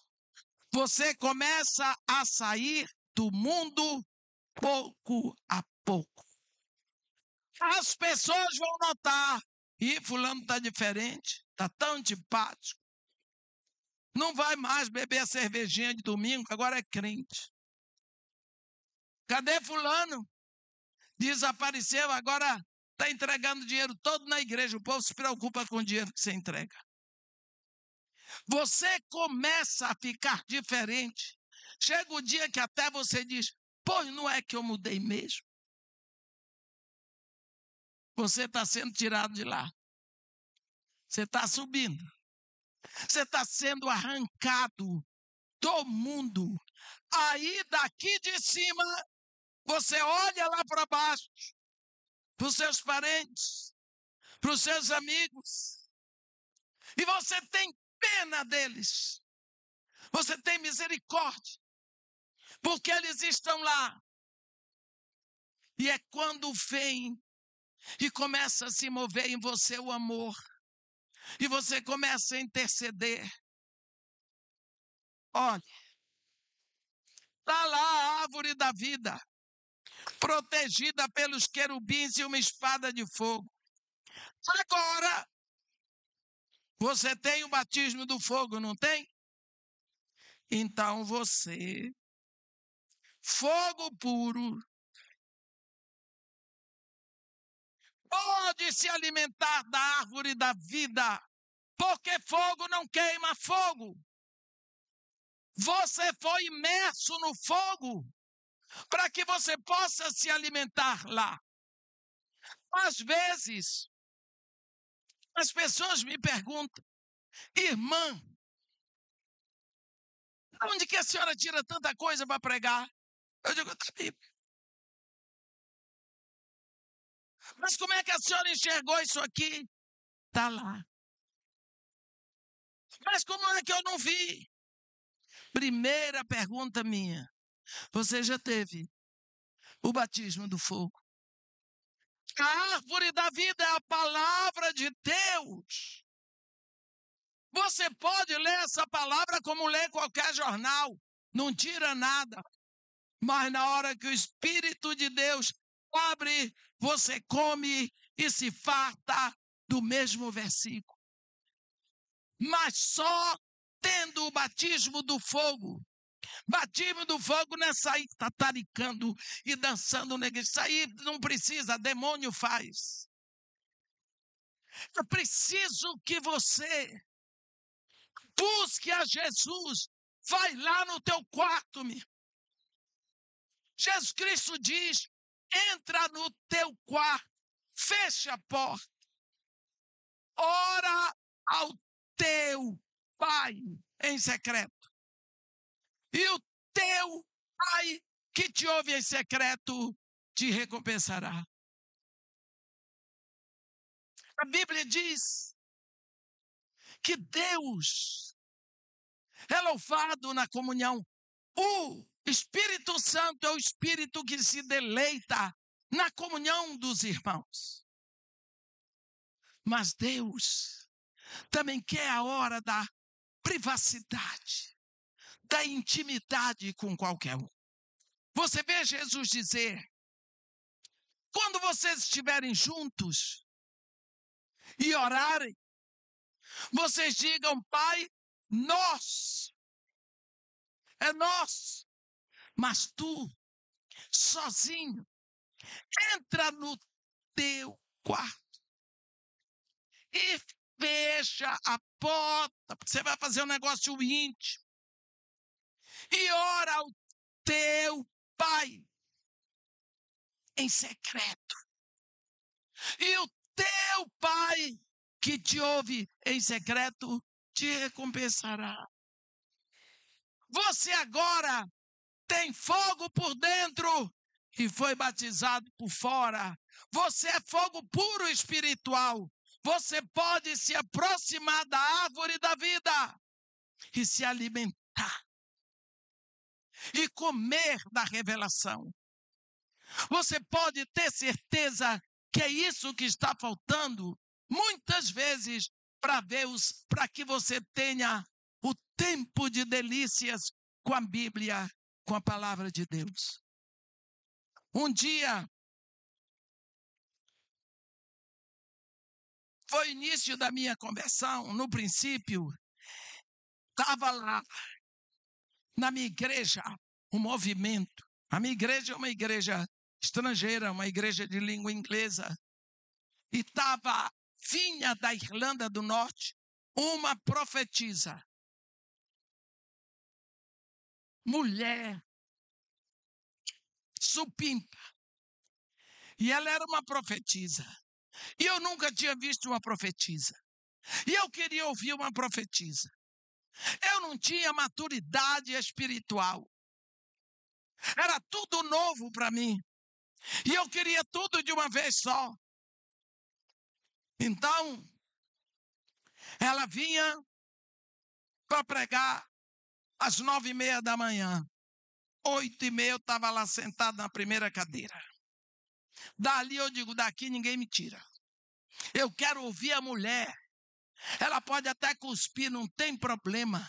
Você começa a sair do mundo pouco a pouco. As pessoas vão notar: e fulano está diferente, está tão antipático. Não vai mais beber a cervejinha de domingo, agora é crente. Cadê fulano? Desapareceu, agora está entregando dinheiro todo na igreja. O povo se preocupa com o dinheiro que você entrega. Você começa a ficar diferente. Chega o dia que até você diz: pô, não é que eu mudei mesmo? Você está sendo tirado de lá. Você está subindo. Você está sendo arrancado do mundo. Aí daqui de cima, você olha lá para baixo, para os seus parentes, para os seus amigos, e você tem pena deles. Você tem misericórdia, porque eles estão lá. E é quando vem e começa a se mover em você o amor, e você começa a interceder. Olha, está lá a árvore da vida, protegida pelos querubins e uma espada de fogo. Agora, você tem o batismo do fogo, não tem? Então você, fogo puro, pode se alimentar da árvore da vida, porque fogo não queima fogo. Você foi imerso no fogo para que você possa se alimentar lá. Às vezes, as pessoas me perguntam, irmã, de onde que a senhora tira tanta coisa para pregar? Eu digo, da Bíblia. Mas como é que a senhora enxergou isso aqui? Está lá. Mas como é que eu não vi? Primeira pergunta minha. Você já teve o batismo do fogo? A árvore da vida é a palavra de Deus. Você pode ler essa palavra como lê qualquer jornal. Não tira nada. Mas na hora que o Espírito de Deus abre, você come e se farta do mesmo versículo. Mas só tendo o batismo do fogo. Batismo do fogo não é sair tataricando e dançando na igreja. Isso aí não precisa, demônio faz. É preciso que você busque a Jesus. Vai lá no teu quarto, meu. Jesus Cristo diz, entra no teu quarto, fecha a porta, ora ao teu Pai em secreto. E o teu Pai que te ouve em secreto te recompensará. A Bíblia diz que Deus é louvado na comunhão. O Espírito Santo é o Espírito que se deleita na comunhão dos irmãos. Mas Deus também quer a hora da privacidade, da intimidade com qualquer um. Você vê Jesus dizer, quando vocês estiverem juntos e orarem, vocês digam, Pai, nós, é nós, mas tu, sozinho, entra no teu quarto e fecha a porta, porque você vai fazer um negócio íntimo, e ora ao teu Pai em secreto. E o teu Pai que te ouve em secreto te recompensará. Você agora tem fogo por dentro e foi batizado por fora. Você é fogo puro espiritual. Você pode se aproximar da árvore da vida e se alimentar e comer da revelação. Você pode ter certeza que é isso que está faltando muitas vezes para que você tenha o tempo de delícias com a Bíblia, com a palavra de Deus. Um dia foi o início da minha conversão. No princípio, estava lá na minha igreja um movimento. A minha igreja é uma igreja estrangeira, uma igreja de língua inglesa. E vinha da Irlanda do Norte uma profetisa. Mulher, supimpa. E ela era uma profetisa. E eu nunca tinha visto uma profetisa. E eu queria ouvir uma profetisa. Eu não tinha maturidade espiritual. Era tudo novo para mim. E eu queria tudo de uma vez só. Então, ela vinha para pregar às 9h30 da manhã. 8h30 eu estava lá sentado na primeira cadeira. Dali eu digo, daqui ninguém me tira. Eu quero ouvir a mulher. Ela pode até cuspir, não tem problema.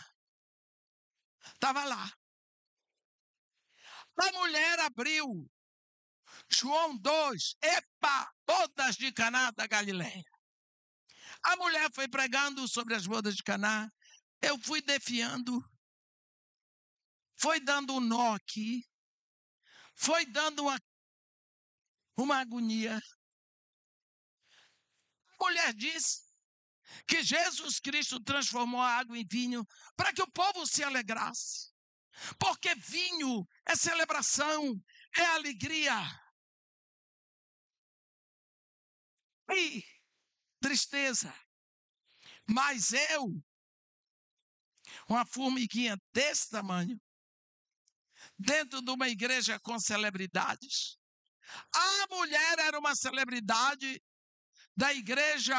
Estava lá. A mulher abriu João 2, epa, bodas de Caná da Galileia. A mulher foi pregando sobre as bodas de Caná. Eu fui defiando. Foi dando um nó aqui. Foi dando uma agonia. A mulher disse que Jesus Cristo transformou a água em vinho para que o povo se alegrasse. Porque vinho é celebração, é alegria. E tristeza. Mas eu, uma formiguinha desse tamanho, dentro de uma igreja com celebridades. A mulher era uma celebridade da igreja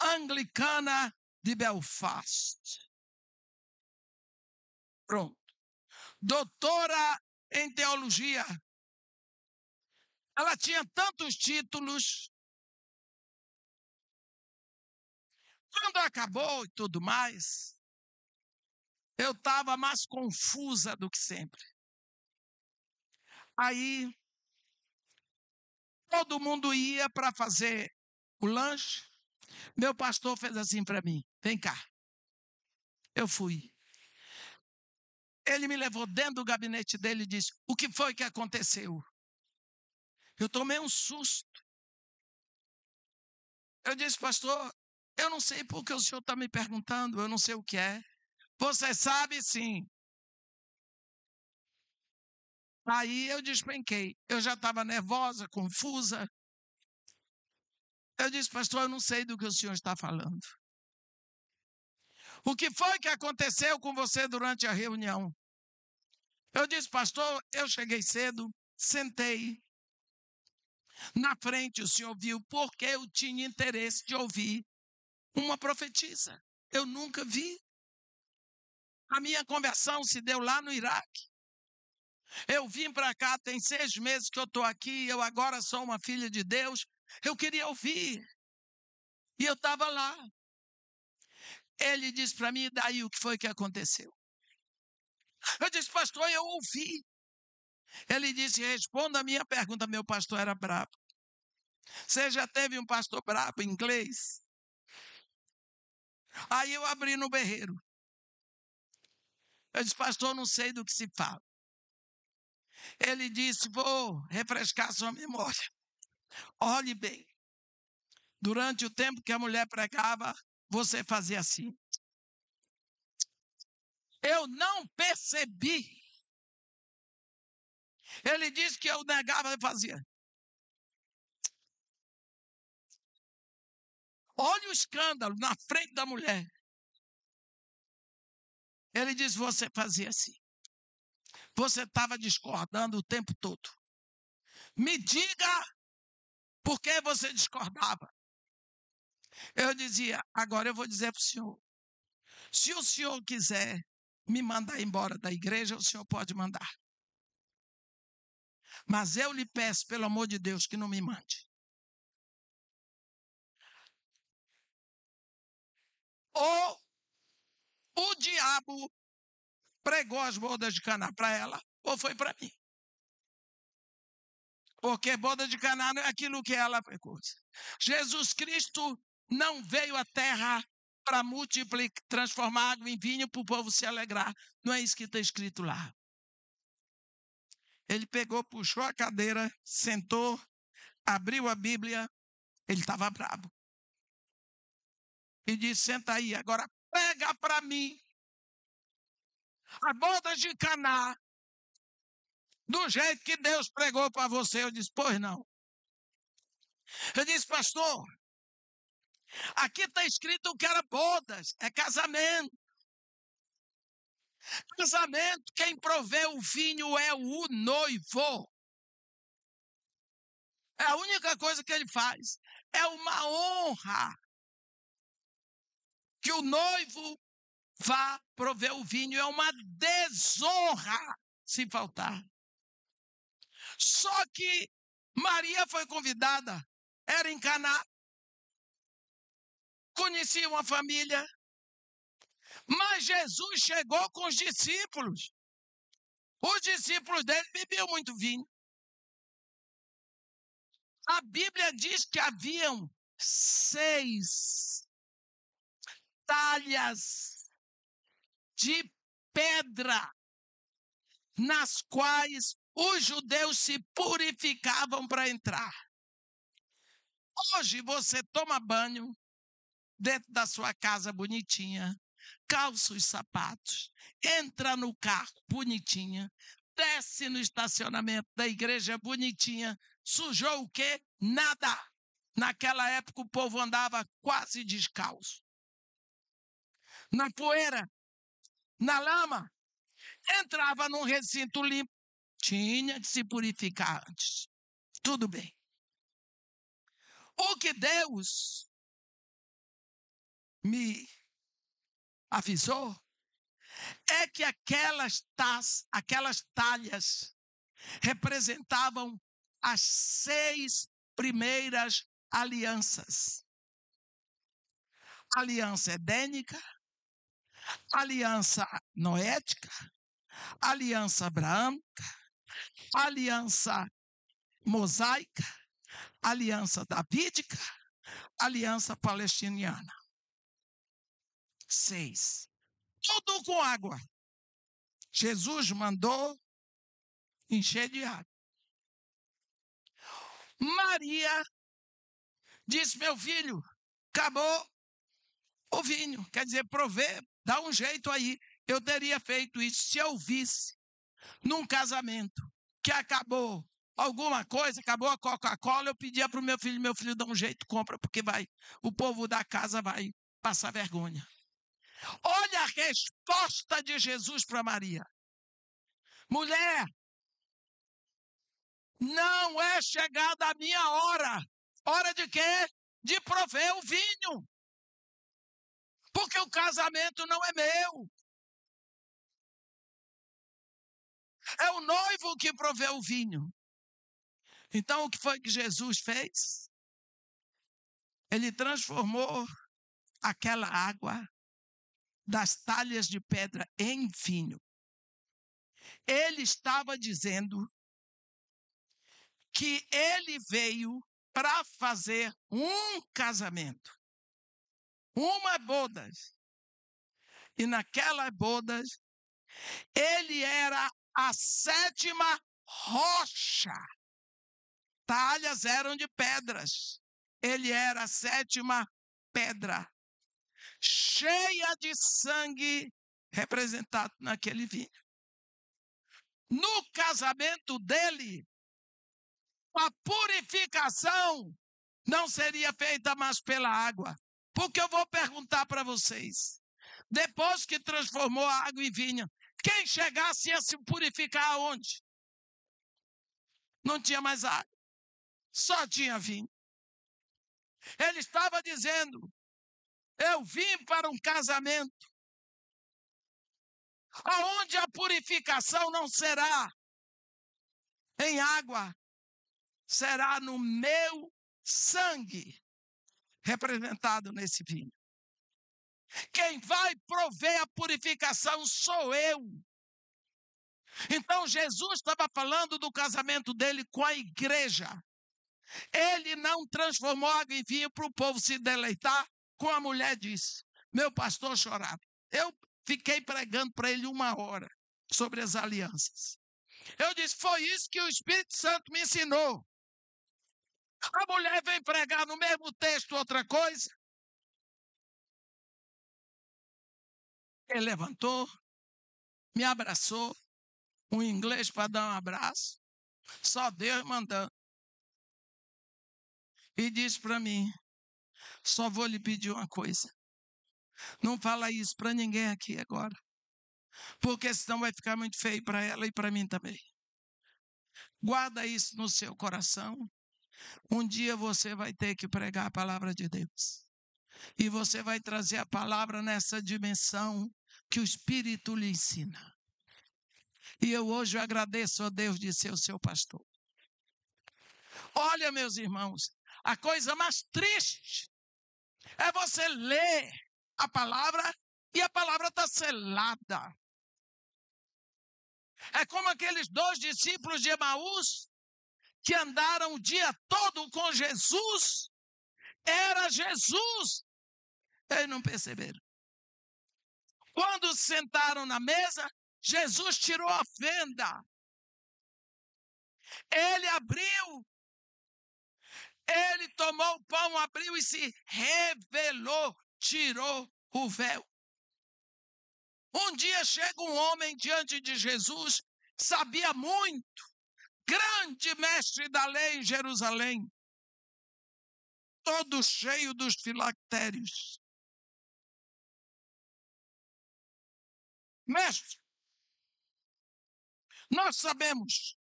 anglicana de Belfast. Pronto. Doutora em teologia. Ela tinha tantos títulos. Quando acabou e tudo mais, eu estava mais confusa do que sempre. Aí, todo mundo ia para fazer o lanche. Meu pastor fez assim para mim, vem cá. Eu fui. Ele me levou dentro do gabinete dele e disse, o que foi que aconteceu? Eu tomei um susto. Eu disse, pastor, eu não sei por que o senhor está me perguntando, eu não sei o que é. Você sabe sim. Aí eu despenquei. Eu já estava nervosa, confusa. Eu disse, pastor, eu não sei do que o senhor está falando. O que foi que aconteceu com você durante a reunião? Eu disse, pastor, eu cheguei cedo, sentei. Na frente o senhor viu porque eu tinha interesse de ouvir uma profetisa. Eu nunca vi. A minha conversão se deu lá no Iraque. Eu vim para cá, tem 6 meses que eu estou aqui, eu agora sou uma filha de Deus. Eu queria ouvir. E eu estava lá. Ele disse para mim, daí o que foi que aconteceu? Eu disse, pastor, eu ouvi. Ele disse, responda a minha pergunta. Meu pastor era brabo. Você já teve um pastor brabo em inglês? Aí eu abri no berreiro. Eu disse, pastor, não sei do que se fala. Ele disse, vou refrescar sua memória. Olhe bem. Durante o tempo que a mulher pregava, você fazia assim. Eu não percebi. Ele disse que eu negava e fazia. Olha o escândalo na frente da mulher. Ele disse, você fazia assim. Você estava discordando o tempo todo. Me diga por que você discordava. Eu dizia, agora eu vou dizer para o senhor. Se o senhor quiser me mandar embora da igreja, o senhor pode mandar. Mas eu lhe peço, pelo amor de Deus, que não me mande. Ou o diabo pregou as bodas de Caná para ela, ou foi para mim. Porque boda de Caná não é aquilo que ela pregou. Jesus Cristo não veio à terra para multiplicar, transformar água em vinho para o povo se alegrar. Não é isso que está escrito lá. Ele pegou, puxou a cadeira, sentou, abriu a Bíblia, ele estava bravo. E disse, senta aí, agora pega para mim a boda de Caná, do jeito que Deus pregou para você. Eu disse, pois não. Eu disse, pastor, aqui está escrito que era bodas, é casamento. Casamento, quem provê o vinho é o noivo. É a única coisa que ele faz. É uma honra que o noivo vá prover o vinho, é uma desonra se faltar. Só que Maria foi convidada, era em Caná, conhecia uma família, mas Jesus chegou com os discípulos. Os discípulos dele bebiam muito vinho. A Bíblia diz que haviam 6 talhas de pedra nas quais os judeus se purificavam para entrar. Hoje você toma banho dentro da sua casa bonitinha, calça os sapatos, entra no carro bonitinha, desce no estacionamento da igreja bonitinha, sujou o quê? Nada. Naquela época o povo andava quase descalço. Na poeira, na lama, entrava num recinto limpo, tinha que se purificar antes. Tudo bem. O que Deus me avisou é que aquelas talhas representavam as 6 primeiras alianças. Aliança edênica, aliança noética, aliança abraâmica, aliança mosaica, aliança davídica, aliança palestiniana. 6. Tudo com água. Jesus mandou encher de água. Maria disse: meu filho, acabou o vinho. Quer dizer, prover, dá um jeito aí. Eu teria feito isso se eu visse num casamento que acabou alguma coisa, acabou a Coca-Cola, eu pedia para o meu filho dá um jeito, compra, porque o povo da casa vai passar vergonha. Olha a resposta de Jesus para Maria. Mulher, não é chegada a minha hora. Hora de quê? De prover o vinho. Porque o casamento não é meu. É o noivo que proveu o vinho. Então, o que foi que Jesus fez? Ele transformou aquela água das talhas de pedra em vinho. Ele estava dizendo que ele veio para fazer um casamento, uma boda. E naquelas bodas, ele era a 7ª rocha. Talhas eram de pedras. Ele era a 7ª pedra, cheia de sangue representado naquele vinho. No casamento dele, a purificação não seria feita mais pela água. Porque eu vou perguntar para vocês, depois que transformou a água em vinho, quem chegasse ia se purificar aonde? Não tinha mais água, só tinha vinho. Ele estava dizendo: eu vim para um casamento aonde a purificação não será em água, será no meu sangue, representado nesse vinho. Quem vai prover a purificação sou eu. Então Jesus estava falando do casamento dele com a igreja. Ele não transformou água em vinho para o povo se deleitar, como a mulher disse. Meu pastor chorava. Eu fiquei pregando para ele 1 hora sobre as alianças. Eu disse: foi isso que o Espírito Santo me ensinou. A mulher vem pregar no mesmo texto outra coisa. Ele levantou, me abraçou, um inglês para dar um abraço, só Deus mandando. E disse para mim: só vou lhe pedir uma coisa. Não fala isso para ninguém aqui agora, porque senão vai ficar muito feio para ela e para mim também. Guarda isso no seu coração. Um dia você vai ter que pregar a palavra de Deus. E você vai trazer a palavra nessa dimensão que o Espírito lhe ensina. E eu hoje agradeço a Deus de ser o seu pastor. Olha, meus irmãos, a coisa mais triste é você ler a palavra e a palavra está selada. É como aqueles 2 discípulos de Emaús que andaram o dia todo com Jesus. Era Jesus. Eles não perceberam. Quando sentaram na mesa, Jesus tirou a fenda. Ele abriu. Ele tomou o pão, abriu e se revelou. Tirou o véu. Um dia chega um homem diante de Jesus, sabia muito, grande mestre da lei em Jerusalém, todo cheio dos filactérios. Mestre, nós sabemos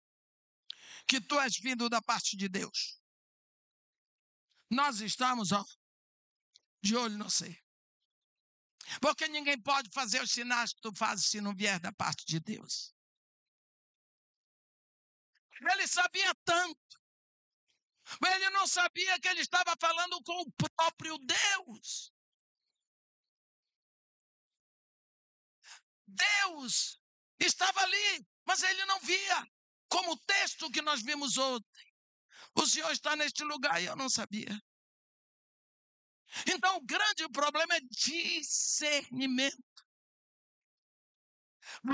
que tu és vindo da parte de Deus. Nós estamos de olho no você. Porque ninguém pode fazer os sinais que tu fazes se não vier da parte de Deus. Ele sabia tanto. Mas ele não sabia que ele estava falando com o próprio Deus. Deus estava ali, mas ele não via. Como o texto que nós vimos ontem. O Senhor está neste lugar e eu não sabia. Então, o grande problema é discernimento.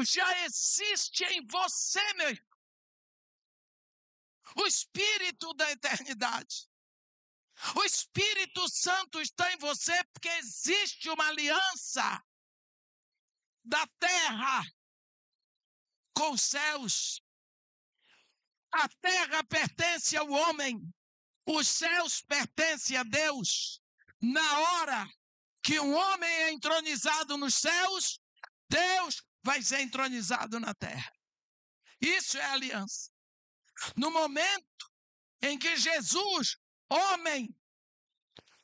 Já existe em você, meu irmão, o Espírito da eternidade. O Espírito Santo está em você porque existe uma aliança da terra com os céus. A terra pertence ao homem, os céus pertencem a Deus. Na hora que um homem é entronizado nos céus, Deus vai ser entronizado na terra. Isso é aliança. No momento em que Jesus, homem,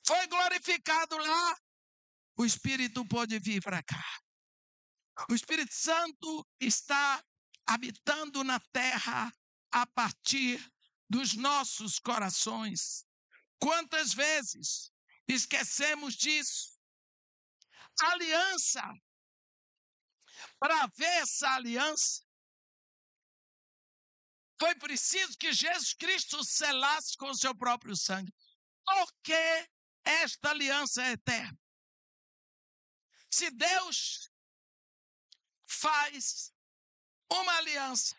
foi glorificado lá, o Espírito pôde vir para cá. O Espírito Santo está habitando na terra a partir dos nossos corações. Quantas vezes esquecemos disso? Aliança. Para haver essa aliança, foi preciso que Jesus Cristo selasse com o seu próprio sangue. Porque esta aliança é eterna. Se Deus faz uma aliança,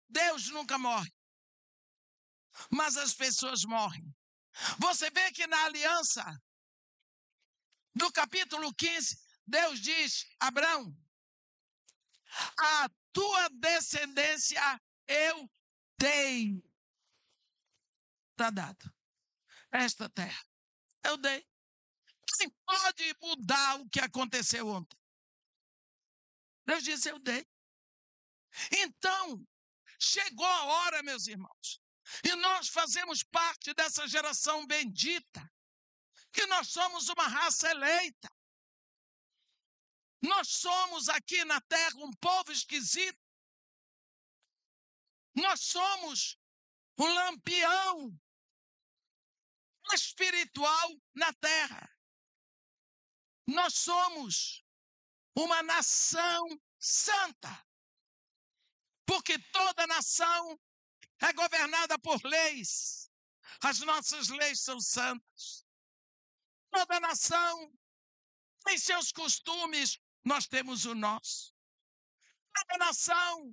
Deus nunca morre. Mas as pessoas morrem. Você vê que na aliança do capítulo 15, Deus diz: Abraão, a tua descendência eu dei. Está dado. Esta terra eu dei. Quem pode mudar o que aconteceu ontem? Deus disse: eu dei. Então, chegou a hora, meus irmãos, e nós fazemos parte dessa geração bendita, que nós somos uma raça eleita. Nós somos aqui na terra um povo esquisito. Nós somos um lampião espiritual na terra. Nós somos uma nação santa. Porque toda nação é governada por leis. As nossas leis são santas. Toda nação tem seus costumes, nós temos o nosso. Cada nação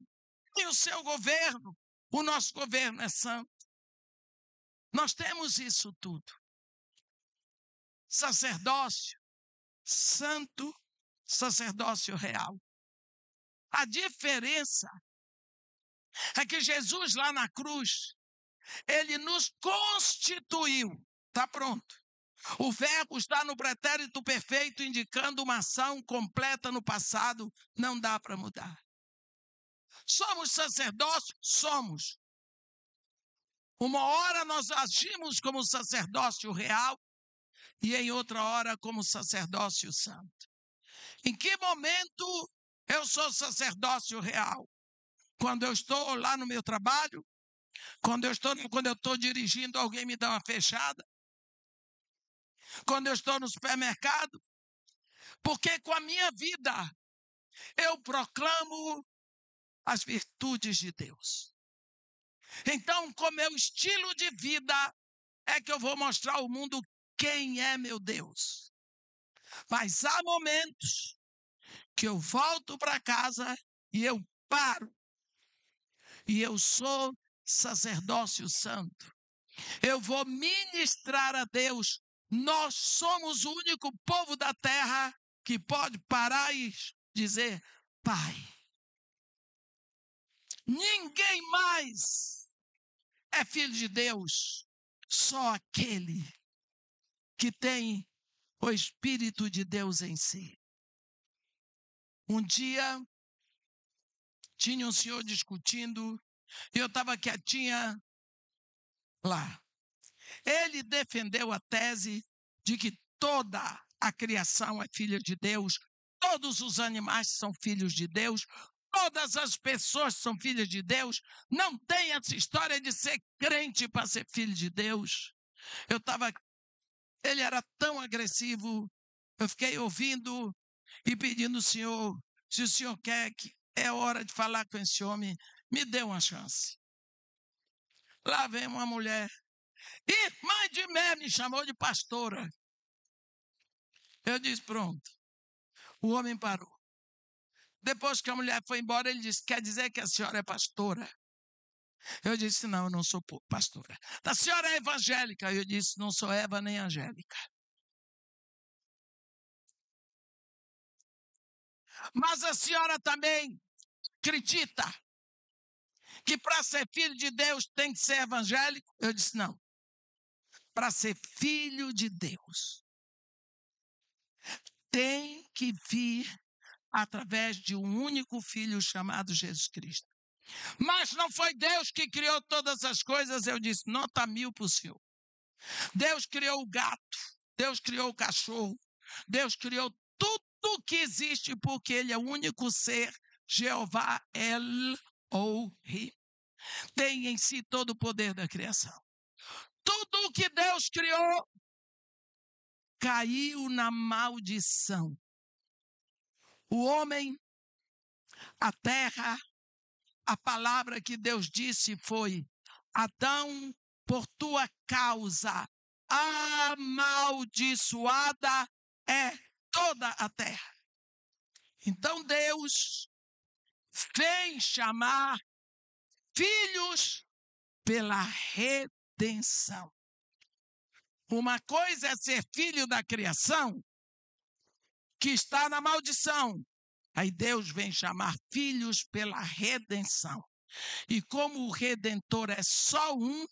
tem o seu governo, o nosso governo é santo. Nós temos isso tudo. Sacerdócio santo, sacerdócio real. A diferença é que Jesus lá na cruz, ele nos constituiu. Está pronto. O verbo está no pretérito perfeito, indicando uma ação completa no passado. Não dá para mudar. Somos sacerdócio? Somos. Uma hora nós agimos como sacerdócio real e em outra hora como sacerdócio santo. Em que momento eu sou sacerdócio real? Quando eu estou lá no meu trabalho, quando eu estou dirigindo, alguém me dá uma fechada, quando eu estou no supermercado, porque com a minha vida eu proclamo as virtudes de Deus. Então, com meu estilo de vida, é que eu vou mostrar ao mundo quem é meu Deus. Mas há momentos que eu volto para casa e eu paro. E eu sou sacerdócio santo. Eu vou ministrar a Deus. Nós somos o único povo da terra que pode parar e dizer: Pai. Ninguém mais é filho de Deus, só aquele que tem o Espírito de Deus em si. Um dia, tinha um senhor discutindo, e eu estava quietinha lá. Ele defendeu a tese de que toda a criação é filha de Deus, todos os animais são filhos de Deus, todas as pessoas são filhas de Deus. Não tem essa história de ser crente para ser filho de Deus. Ele era tão agressivo, eu fiquei ouvindo e pedindo ao Senhor, se o Senhor quer que é hora de falar com esse homem, me dê uma chance. Lá vem uma mulher, e mãe de Mé me chamou de pastora. Eu disse, pronto. O homem parou. Depois que a mulher foi embora, ele disse, quer dizer que a senhora é pastora? Eu disse, não, eu não sou pastora. A senhora é evangélica? Eu disse, não sou Eva nem Angélica. Mas a senhora também acredita que para ser filho de Deus tem que ser evangélico? Eu disse, não. Para ser filho de Deus, tem que vir através de um único filho chamado Jesus Cristo. Mas não foi Deus que criou todas as coisas? Eu disse, nota 1000 para o senhor. Deus criou o gato, Deus criou o cachorro, Deus criou tudo que existe, porque Ele é o único ser, Jeová El-Ohi. Tem em si todo o poder da criação. Tudo o que Deus criou caiu na maldição. O homem, a terra, a palavra que Deus disse foi: Adão, por tua causa, amaldiçoada é toda a terra. Então Deus vem chamar filhos pela redenção. Uma coisa é ser filho da criação, que está na maldição. Aí Deus vem chamar filhos pela redenção. E como o Redentor é só um,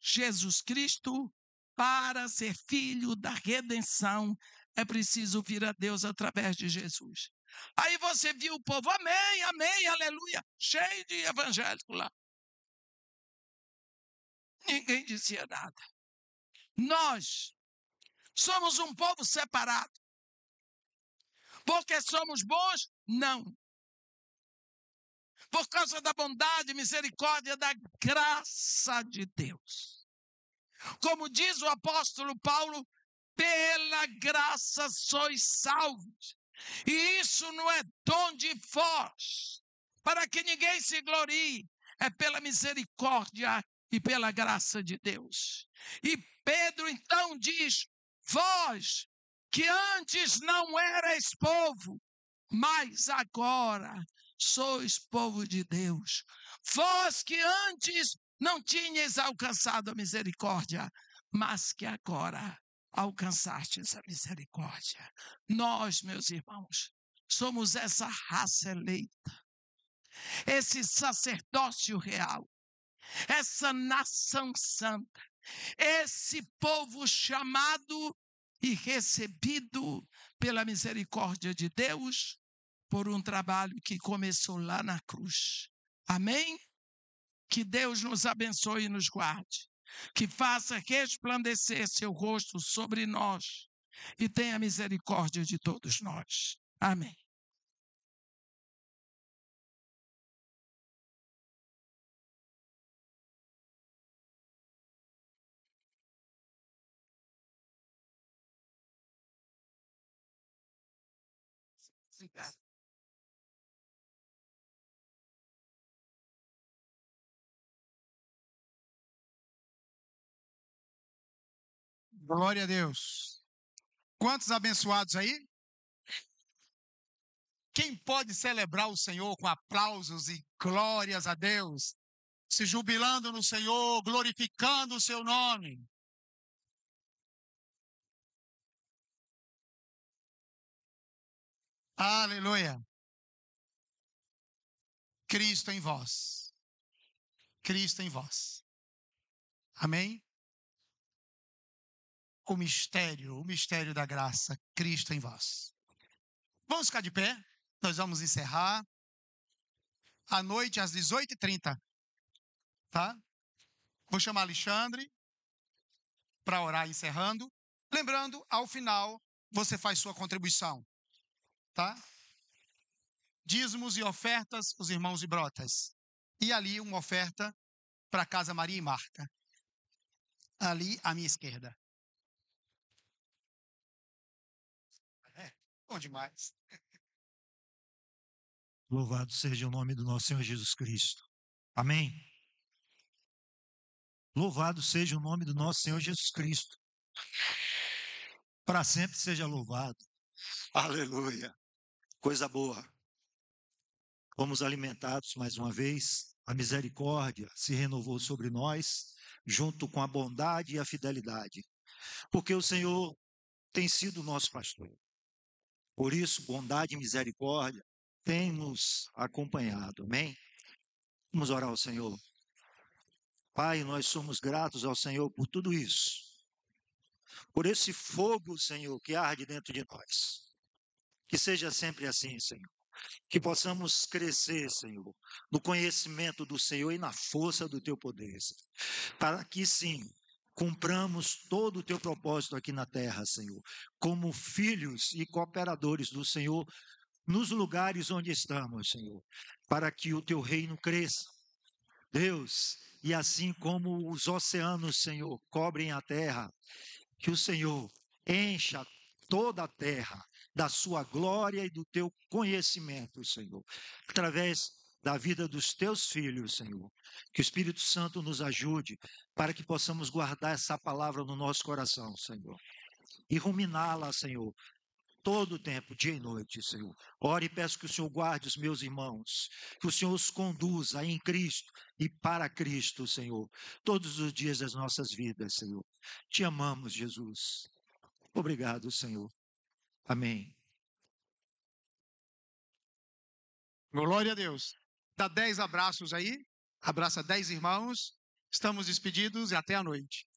Jesus Cristo, para ser filho da redenção, é preciso vir a Deus através de Jesus. Aí você viu o povo, amém, amém, aleluia, cheio de evangélico lá. Ninguém dizia nada. Nós somos um povo separado. Porque somos bons? Não. Por causa da bondade, misericórdia, da graça de Deus. Como diz o apóstolo Paulo, pela graça sois salvos. E isso não é dom de vós, para que ninguém se glorie. É pela misericórdia e pela graça de Deus. E Pedro então diz, vós que antes não erais povo, mas agora sois povo de Deus. Vós que antes não tinhas alcançado a misericórdia, mas que agora alcançastes a misericórdia. Nós, meus irmãos, somos essa raça eleita, esse sacerdócio real, essa nação santa, esse povo chamado e recebido pela misericórdia de Deus por um trabalho que começou lá na cruz. Amém? Que Deus nos abençoe e nos guarde, que faça resplandecer seu rosto sobre nós e tenha misericórdia de todos nós. Amém. Obrigado. Glória a Deus. Quantos abençoados aí? Quem pode celebrar o Senhor com aplausos e glórias a Deus? Se jubilando no Senhor, glorificando o seu nome. Aleluia. Cristo em vós. Cristo em vós. Amém? O mistério da graça, Cristo em vós. Vamos ficar de pé? Nós vamos encerrar. À noite, às 18h30. Tá? Vou chamar Alexandre para orar encerrando. Lembrando, ao final, você faz sua contribuição. Tá? Dízimos e ofertas, os irmãos e brotas. E ali uma oferta para a Casa Maria e Marta. Ali à minha esquerda. É, bom demais. Louvado seja o nome do nosso Senhor Jesus Cristo. Amém. Louvado seja o nome do nosso Senhor Jesus Cristo. Para sempre seja louvado. Aleluia. Coisa boa. Fomos alimentados mais uma vez. A misericórdia se renovou sobre nós, junto com a bondade e a fidelidade. Porque o Senhor tem sido nosso pastor. Por isso, bondade e misericórdia têm nos acompanhado. Amém? Vamos orar ao Senhor. Pai, nós somos gratos ao Senhor por tudo isso. Por esse fogo, Senhor, que arde dentro de nós. Que seja sempre assim, Senhor. Que possamos crescer, Senhor, no conhecimento do Senhor e na força do Teu poder, Senhor. Para que, sim, cumpramos todo o Teu propósito aqui na terra, Senhor. Como filhos e cooperadores do Senhor, nos lugares onde estamos, Senhor. Para que o Teu reino cresça. Deus, e assim como os oceanos, Senhor, cobrem a terra, que o Senhor encha toda a terra da sua glória e do teu conhecimento, Senhor, através da vida dos teus filhos, Senhor. Que o Espírito Santo nos ajude para que possamos guardar essa palavra no nosso coração, Senhor, e ruminá-la, Senhor, todo o tempo, dia e noite, Senhor. Oro e peço que o Senhor guarde os meus irmãos, que o Senhor os conduza em Cristo e para Cristo, Senhor, todos os dias das nossas vidas, Senhor. Te amamos, Jesus. Obrigado, Senhor. Amém. Glória a Deus. Dá 10 abraços aí. Abraça 10 irmãos. Estamos despedidos e até a noite.